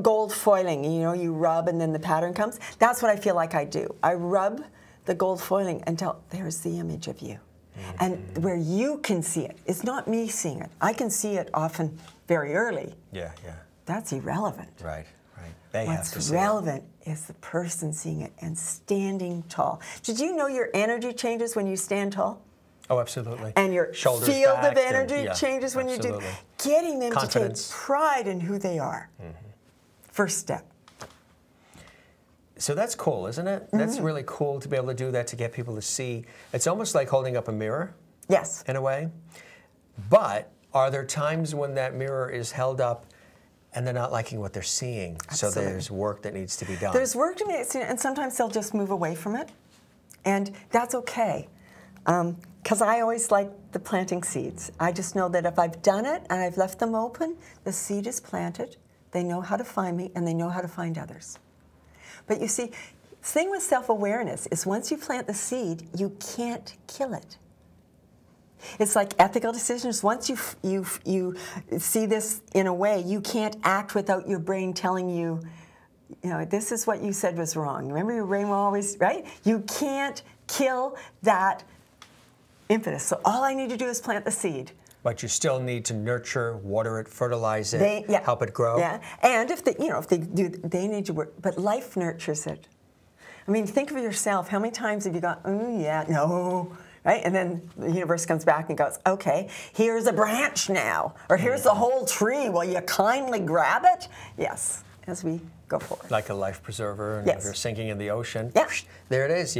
gold foiling. You know, you rub and then the pattern comes. That's what I feel like I do. I rub the gold foiling until there's the image of you. And where you can see it. It's not me seeing it. I can see it often very early. Yeah. That's irrelevant. Right. They have to see it. What's relevant is the person seeing it and standing tall. Did you know your energy changes when you stand tall? Oh, absolutely. And your shoulders field back of energy changes when you do. Getting them to take pride in who they are. First step. So that's cool, isn't it? That's really cool to be able to do that, to get people to see. It's almost like holding up a mirror. Yes. In a way. But are there times when that mirror is held up and they're not liking what they're seeing? Absolutely. So there's work that needs to be done. There's work to be seen, and sometimes they'll just move away from it. And that's okay. Because I always like the planting seeds. I just know that if I've done it and I've left them open, the seed is planted, they know how to find me, and they know how to find others. But you see, the thing with self-awareness is once you plant the seed, you can't kill it. It's like ethical decisions. Once you see this in a way, you can't act without your brain telling you, you know, this is what you said was wrong. Remember, your brain will always, right? You can't kill that impetus. So all I need to do is plant the seed. But you still need to nurture, water it, fertilize it, help it grow. Yeah, and if they do, they need to work. But life nurtures it. I mean, think of yourself. How many times have you gone, oh yeah, no, right? And then the universe comes back and goes, okay, here's a branch now, or here's the whole tree. Will you kindly grab it? Yes, as we go forward. Like a life preserver, and if you're sinking in the ocean, there it is.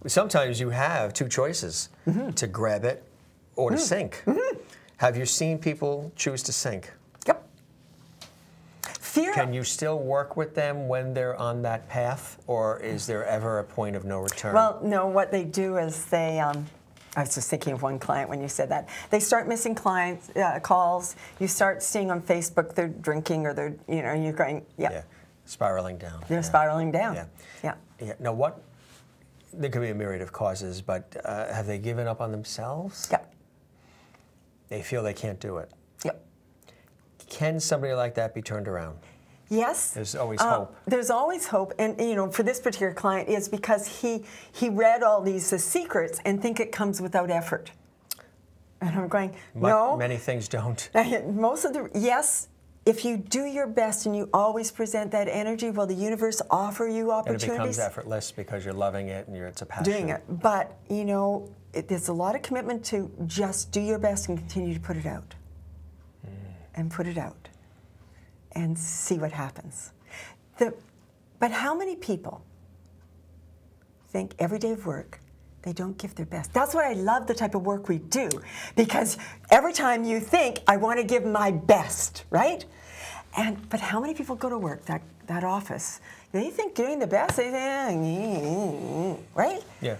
Sometimes you have two choices: to grab it or to sink. Have you seen people choose to sink? Yep. fear. Can you still work with them when they're on that path, or is there ever a point of no return? Well, no, what they do is they, I was just thinking of one client when you said that. They start missing clients, calls. You start seeing on Facebook they're drinking or they're, you know, you're going, yeah, spiraling down. They're spiraling down. Yeah. Now what, there could be a myriad of causes, but have they given up on themselves? Yep. They feel they can't do it. Yep. Can somebody like that be turned around? Yes. There's always hope. There's always hope, and you know, for this particular client, is because he read all these secrets and think it comes without effort. And I'm going, no. Many things don't. Most of the, yes, if you do your best and you always present that energy, will the universe offer you opportunities? And it becomes effortess because you're loving it and it's a passion. Doing it, but you know, there's a lot of commitment to just do your best and continue to put it out, and put it out. And see what happens. But how many people think every day of work they don't give their best? That's why I love the type of work we do, because every time you think, I want to give my best, right? But how many people go to work, that office, they think doing the best, they think, right? Yeah.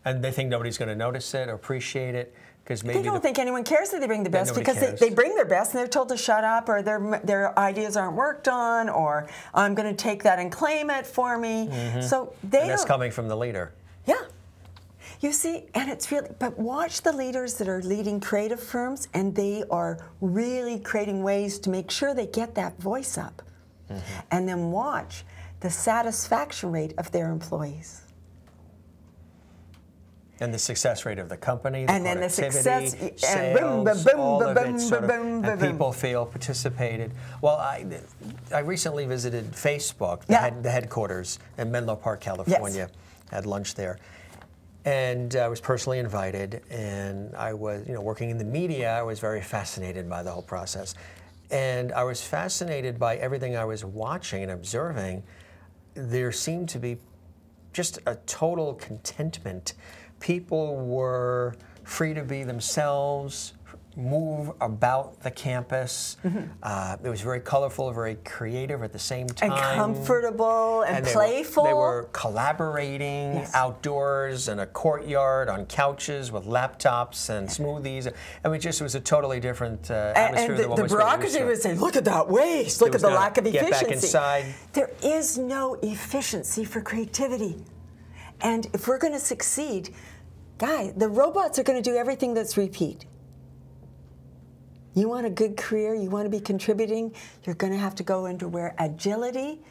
And they think nobody's going to notice it or appreciate it. Maybe they don't think anyone cares that they bring the best, because they bring their best and they're told to shut up, or their ideas aren't worked on, or I'm going to take that and claim it for me. So and that's coming from the leader. Yeah. You see, and it's really, but watch the leaders that are leading creative firms, and they are really creating ways to make sure they get that voice up. And then watch the satisfaction rate of their employees. And the success rate of the company, and then the success, sales, and boom, boom, boom, all of boom, it sort of, boom, and boom. people feel participated. Well, I recently visited Facebook, the headquarters in Menlo Park, California. Had lunch there, and I was personally invited. And I was, working in the media. I was very fascinated by the whole process, and I was fascinated by everything I was watching and observing. There seemed to be just a total contentment. People were free to be themselves, move about the campus. It was very colorful, very creative at the same time. And comfortable and playful. They were collaborating outdoors in a courtyard on couches with laptops and smoothies. I mean, it was a totally different atmosphere. And the bureaucracy was saying, look at that waste, look at the lack of efficiency. Get back inside. There is no efficiency for creativity. And if we're going to succeed, the robots are going to do everything that's repeat. You want a good career, you want to be contributing, you're going to have to go into where agility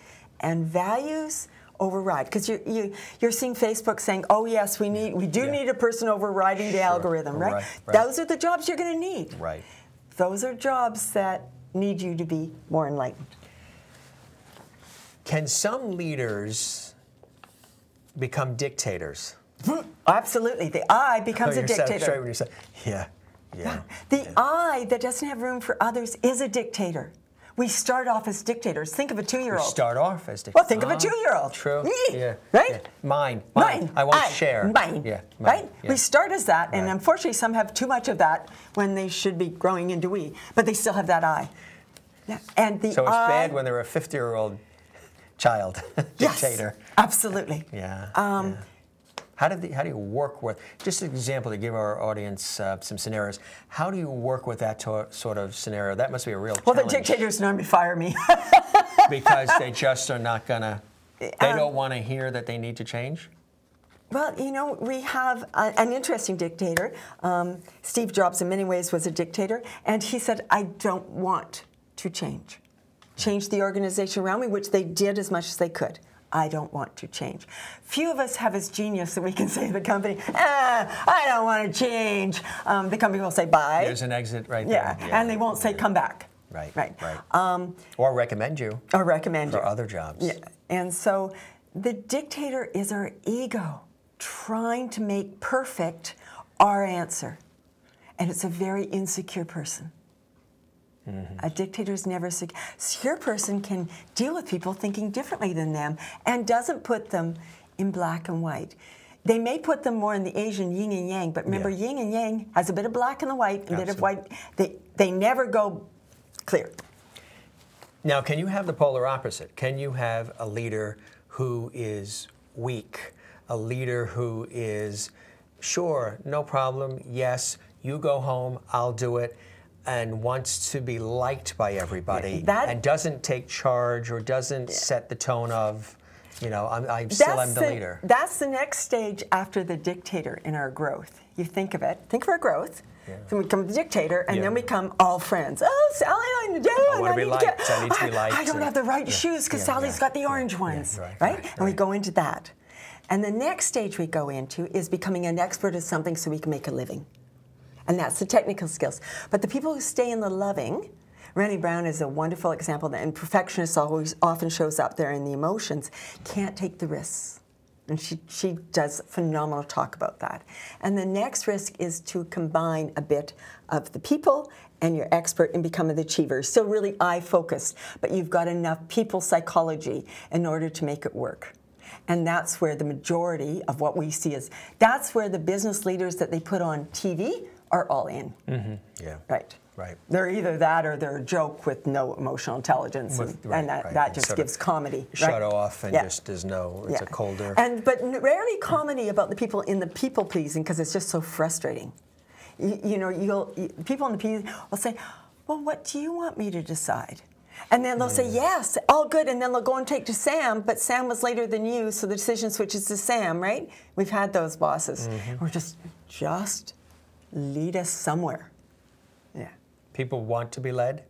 and values override. Because you're seeing Facebook saying, oh yes, we do need a person overriding the algorithm, right? Those are the jobs you're going to need. Right. Those are jobs that need you to be more enlightened. Can some leaders become dictators? Absolutely. The I becomes a dictator. Straight when you say, The I that doesn't have room for others is a dictator. We start off as dictators. Think of a 2-year-old. We start off as dictators. Well, think of a 2-year-old. True. Me. Yeah. Right? Yeah. Mine. I won't share. Mine. Yeah. Right? Yeah. We start as that, and unfortunately some have too much of that when they should be growing into we. But they still have that I. Yeah. And the so it's bad when they're a 50-year-old child dictator. Yes, absolutely. Yeah. How do you work with, just an example to give our audience some scenarios, how do you work with that sort of scenario? That must be a real challenge. Well, the dictators normally fire me. Because they just are not going to, they don't want to hear that they need to change? Well, we have an interesting dictator. Steve Jobs, in many ways, was a dictator, and he said, I don't want to change the organization around me, which they did as much as they could. I don't want to change. Few of us have this genius that we can say to the company, I don't want to change. The company will say bye. There's an exit right there. Yeah, and they won't say come back. Right. Or recommend you. Or recommend you. For other jobs. Yeah. And so the dictator is our ego trying to make perfect our answer. And it's a very insecure person. A dictator is never secure. A secure person can deal with people thinking differently than them and doesn't put them in black and white. They may put them more in the Asian yin and yang, but remember yin and yang has a bit of black and the white, a bit of white. They never go clear. Now, can you have the polar opposite? Can you have a leader who is weak, a leader who is, sure, no problem, yes, you go home, I'll do it, and wants to be liked by everybody, and doesn't take charge or doesn't set the tone of, you know, I still am the leader? That's the next stage after the dictator in our growth. You think of it. Think of our growth. Yeah. Then we become the dictator, and then we become all friends. Oh, Sally, I need to be liked. I don't have the right shoes because Sally's got the orange ones, right? And we go into that. And the next stage we go into is becoming an expert at something so we can make a living. And that's the technical skills. But the people who stay in the loving, Rennie Brown is a wonderful example, and perfectionist always often shows up there in the emotions, can't take the risks. And she does phenomenal talk about that. And the next risk is to combine a bit of the people and your expert and become the achiever. Still really eye-focused, but you've got enough people psychology in order to make it work. And that's where the majority of what we see is, that's where the business leaders that they put on TV are all in. Mm-hmm. Yeah. Right. Right. They're either that or they're a joke with no emotional intelligence, and that just gives comedy. Shut off and just there's no, it's a colder. But rarely comedy about the people in the people pleasing because it's just so frustrating. You know, people in the people will say, well, what do you want me to decide? And then they'll say, yes, all good, and then they'll go and take to Sam, but Sam was later than you, so the decision switches to Sam, right? We've had those bosses. Or just lead us somewhere. Yeah. People want to be led?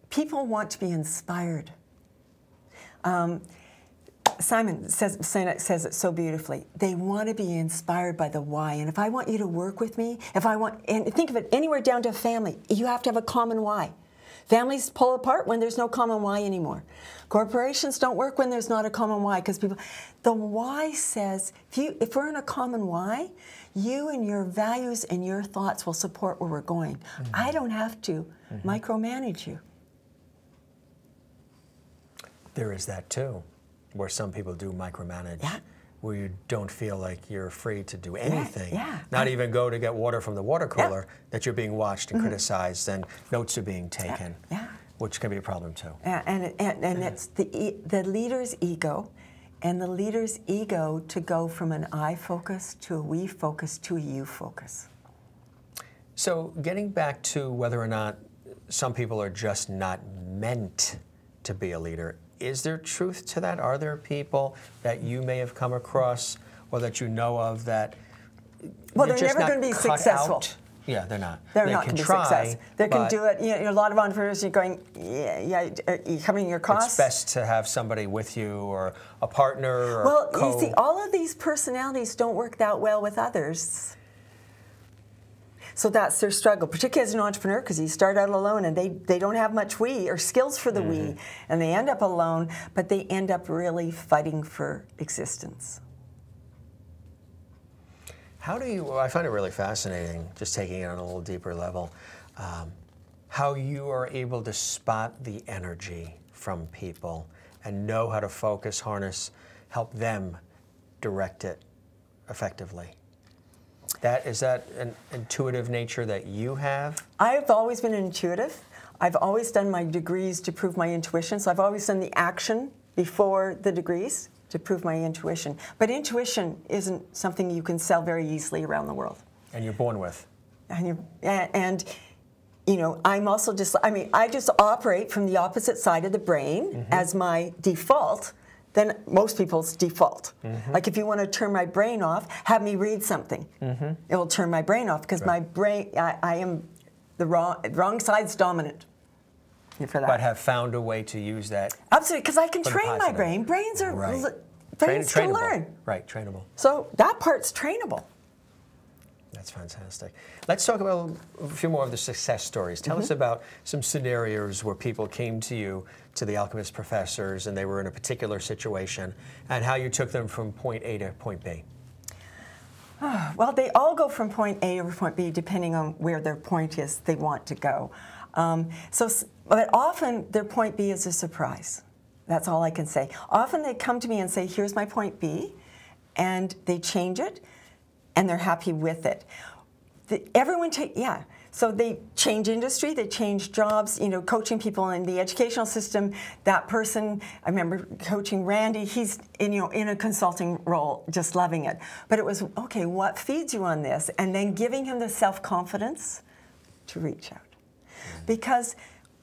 People want to be inspired. Simon says it so beautifully. They want to be inspired by the why. And if I want you to work with me, and think of it anywhere down to a family, you have to have a common why. Families pull apart when there's no common why anymore. Corporations don't work when there's not a common why, because the why says, if we're in a common why, you and your values and your thoughts will support where we're going. I don't have to micromanage you. There is that too, where some people do micromanage. Where you don't feel like you're free to do anything, not even go to get water from the water cooler, that you're being watched and criticized and notes are being taken, which can be a problem too. And it's the leader's ego, and the leader's ego to go from an I focus to a we focus to a you focus. So getting back to whether or not some people are just not meant to be a leader, is there truth to that? Are there people that you may have come across or that you know of that they're never going to be successful. Out? Yeah, they're not. They're not going to be successful. They can do it. You know, a lot of entrepreneurs are going, you're covering your costs. It's best to have somebody with you or a partner or you see, all of these personalities don't work that well with others. So that's their struggle, particularly as an entrepreneur, because you start out alone and they don't have much we or skills for the we, and they end up alone, but they end up really fighting for existence. How do you, I find it really fascinating, just taking it on a little deeper level, how you are able to spot the energy from people and know how to focus, harness, help them direct it effectively. Is that an intuitive nature that you have? I've always been intuitive. I've always done my degrees to prove my intuition. So I've always done the action before the degrees to prove my intuition. But intuition isn't something you can sell very easily around the world. And you're born with. And you know, I'm also I just operate from the opposite side of the brain as my default than most people's default. Like if you want to turn my brain off, have me read something. It will turn my brain off because my brain, I am the wrong side's dominant for that. But have found a way to use that. Absolutely, because I can train my brain. Brains are brains can learn. Right, trainable. So that part's trainable. That's fantastic. Let's talk about a few more of the success stories. Tell us about some scenarios where people came to you, to the Alchemist Professors, and they were in a particular situation, and how you took them from point A to point B. Well, they all go from point A to point B depending on where their point is they want to go. But often their point B is a surprise. That's all I can say. Often they come to me and say, here's my point B, and they change it, and they're happy with it. So they change industry, they change jobs, you know, coaching people in the educational system. That person, I remember coaching Randy, he's in, you know, in a consulting role, just loving it. But it was, okay, what feeds you on this? And then giving him the self-confidence to reach out. Because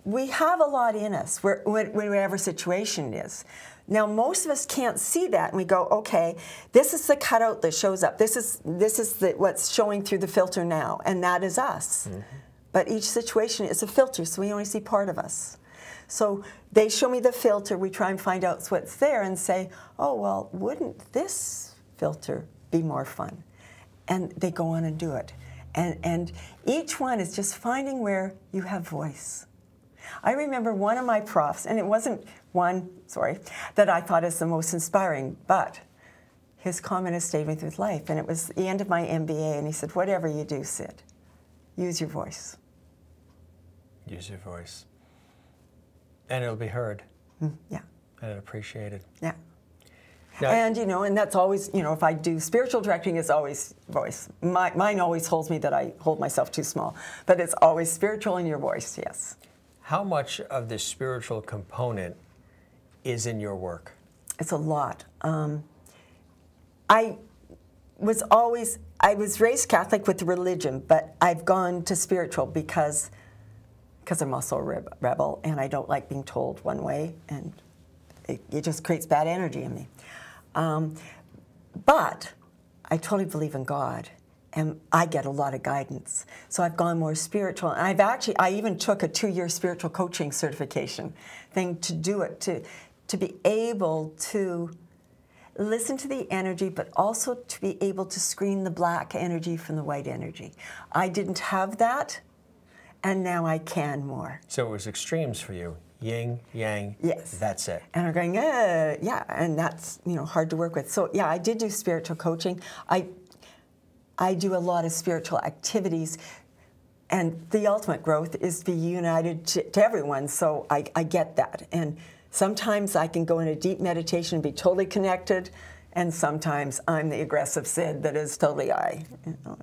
we have a lot in us, whatever situation it is. Now, most of us can't see that, and we go, okay, this is the cutout that shows up. This is what's showing through the filter now, and that is us. Mm-hmm. But each situation is a filter, so we only see part of us. So they show me the filter, we try and find out what's there and say, oh, well, wouldn't this filter be more fun? And they go on and do it. And each one is just finding where you have voice. I remember one of my profs, and it wasn't one, sorry, that I thought is the most inspiring, but his comment has stayed with me through life. And it was the end of my MBA, and he said, whatever you do, Sid, use your voice. Use your voice. And it'll be heard. Yeah. And appreciated. Yeah. Now, and, you know, and that's always, you know, if I do spiritual directing, it's always voice. Mine always holds me that I hold myself too small. But it's always spiritual in your voice, yes. How much of the spiritual component is in your work? It's a lot. I was raised Catholic with religion, but I've gone to spiritual because I'm also a rebel, and I don't like being told one way, and it just creates bad energy in me. But I totally believe in God, and I get a lot of guidance. So I've gone more spiritual. And I even took a 2-year spiritual coaching certification thing to do it, to be able to listen to the energy, but also to be able to screen the black energy from the white energy. I didn't have that, and now I can more. So it was extremes for you. Yin, yang, yes. That's it. And I'm going, yeah, and that's, you know, hard to work with. So yeah, I did do spiritual coaching. I do a lot of spiritual activities, and the ultimate growth is to be united to everyone, so I get that. And sometimes I can go in a deep meditation and be totally connected, and sometimes I'm the aggressive Sid that is totally I. You know,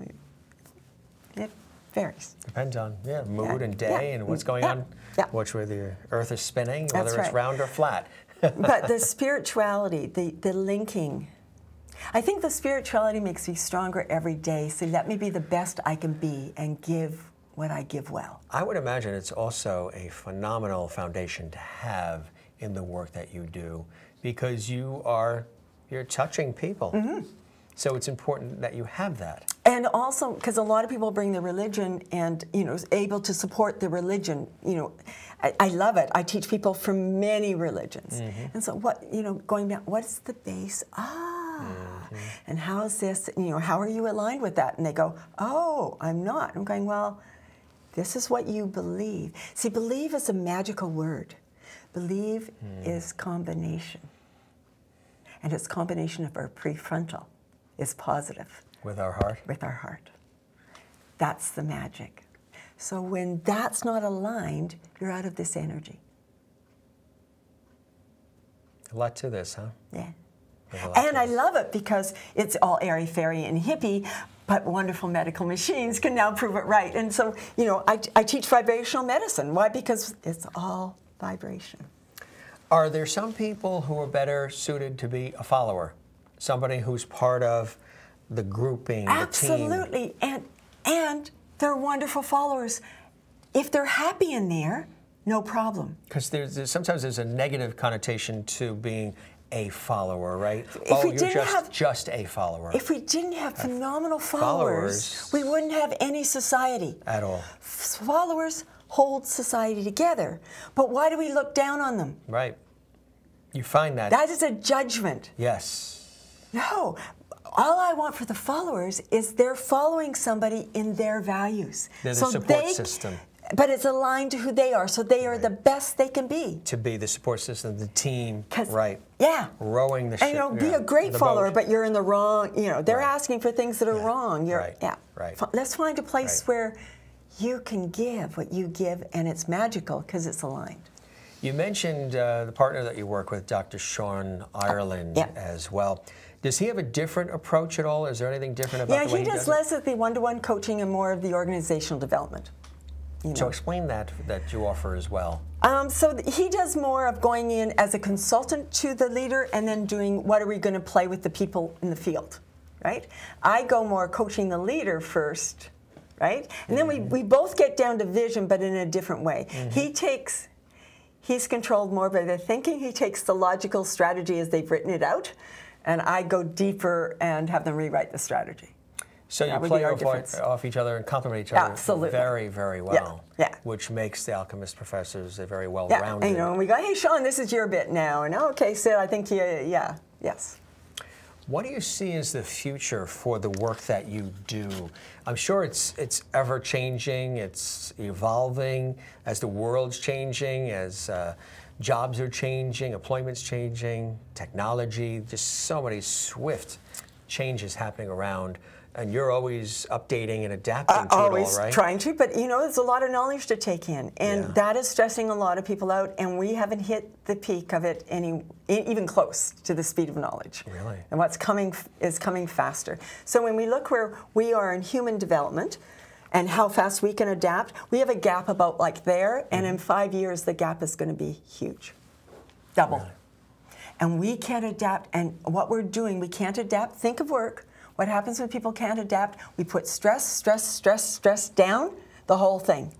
it varies. Depends on, mood and day and what's going on, which way the earth is spinning, whether it's round or flat. But the spirituality, the linking, I think the spirituality makes me stronger every day, so let me be the best I can be and give what I give well. I would imagine it's also a phenomenal foundation to have in the work that you do, because you're touching people. Mm-hmm. So it's important that you have that. And also, because a lot of people bring their religion and, you know, able to support the religion, you know, I love it. I teach people from many religions. Mm-hmm. And so what, you know, going back, what's the base? Mm-hmm. And how is this, you know, how are you aligned with that? And they go, oh, I'm not. I'm going, well, this is what you believe. See, believe is a magical word. Believe is combination. And it's combination of our prefrontal is positive. With our heart? With our heart. That's the magic. So when that's not aligned, you're out of this energy. A lot to this, huh? Yeah. And I love it because it's all airy-fairy and hippie, but wonderful medical machines can now prove it right. And so, you know, I teach vibrational medicine. Why? Because it's all vibration. Are there some people who are better suited to be a follower? Somebody who's part of the grouping, the team? Absolutely. And they're wonderful followers. If they're happy in there, no problem. Because sometimes there's a negative connotation to being a follower, right? If just a follower. If we didn't have phenomenal followers, we wouldn't have any society. At all. Followers hold society together. But why do we look down on them? Right. You find that. That is a judgment. Yes. No. All I want for the followers is they're following somebody in their values. They're the support system. But it's aligned to who they are, so they are the best they can be. To be the support system, the team, right? Yeah. Rowing the ship. And you know, be a great follower, but you're in the wrong. You know, they're asking for things that are wrong. Right. Let's find a place where you can give what you give, and it's magical because it's aligned. You mentioned the partner that you work with, Dr. Sean Ireland, as well. Does he have a different approach at all? Is there anything different about the way he does it? Yeah, he does less of the one-to-one coaching and more of the organizational development. So explain that you offer as well. So he does more of going in as a consultant to the leader and then doing what are we going to play with the people in the field, right? I go more coaching the leader first, right? And then we both get down to vision, but in a different way. He's controlled more by the thinking. He takes the logical strategy as they've written it out, and I go deeper and have them rewrite the strategy. So you play off each other and complement each other very, very well, which makes the Alchemist Professors a very well-rounded. Yeah, and we go, hey, Sean, this is your bit now. And okay, Sid, I think yes. What do you see as the future for the work that you do? I'm sure it's ever-changing, it's evolving as the world's changing, as jobs are changing, employment's changing, technology, just so many swift changes happening around. And you're always updating and adapting to it all, right? Always trying to, but there's a lot of knowledge to take in, and that is stressing a lot of people out, and we haven't hit the peak of it even close to the speed of knowledge. Really? And what's coming is coming faster. So when we look where we are in human development and how fast we can adapt, we have a gap about like there, and in 5 years the gap is going to be huge. Double. Really? And we can't adapt, and what we're doing, we can't adapt. Think of work. What happens when people can't adapt? We put stress down, the whole thing.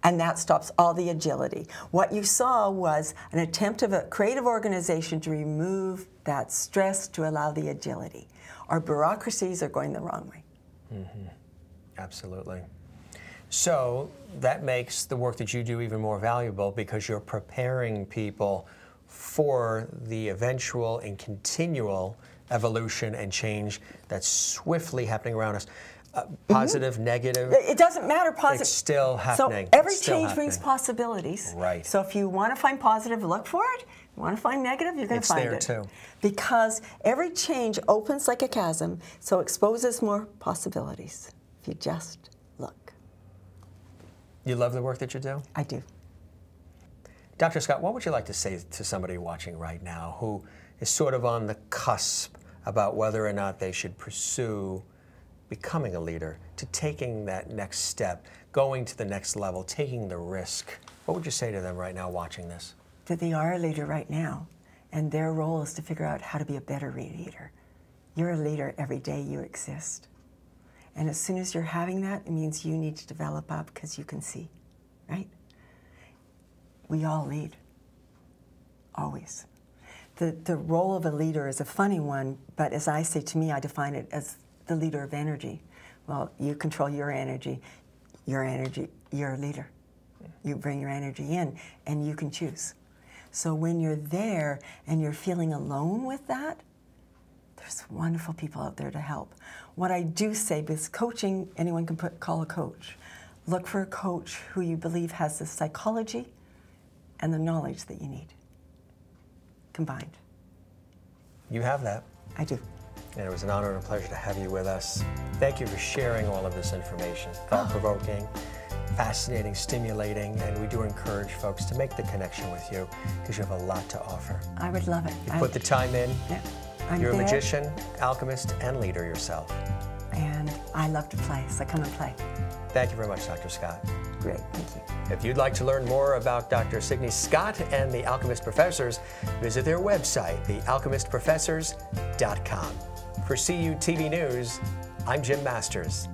And that stops all the agility. What you saw was an attempt of a creative organization to remove that stress to allow the agility. Our bureaucracies are going the wrong way. Mm-hmm. Absolutely. So that makes the work that you do even more valuable because you're preparing people for the eventual and continual evolution and change that's swiftly happening around us. Positive, negative. It doesn't matter. Positive. It's still happening. So every change brings possibilities. Right. So if you want to find positive, look for it. You want to find negative, you're going to find it. It's there too. Because every change opens like a chasm, so exposes more possibilities if you just look. You love the work that you do? I do. Dr. Scott, what would you like to say to somebody watching right now who is sort of on the cusp about whether or not they should pursue becoming a leader, to taking that next step, going to the next level, taking the risk? What would you say to them right now watching this? That they are a leader right now, and their role is to figure out how to be a better leader. You're a leader every day you exist. And as soon as you're having that, it means you need to develop up because you can see, right? We all lead, always. The role of a leader is a funny one, but as I say, to me, I define it as the leader of energy. Well, you control your energy, you're a leader. You bring your energy in, and you can choose. So when you're there and you're feeling alone with that, there's wonderful people out there to help. What I do say, because coaching, anyone can call a coach. Look for a coach who you believe has the psychology and the knowledge that you need combined. You have that. I do. And it was an honor and a pleasure to have you with us. Thank you for sharing all of this information. Thought-provoking, fascinating, stimulating, and we do encourage folks to make the connection with you because you have a lot to offer. I would love it. You put the time in. Yeah. You're a magician, alchemist, and leader yourself. And I love to play, so come and play. Thank you very much, Dr. Scott. Great, thank you. If you'd like to learn more about Dr. Sidney Scott and the Alchemist Professors, visit their website, thealchemistprofessors.com. For CUTV News, I'm Jim Masters.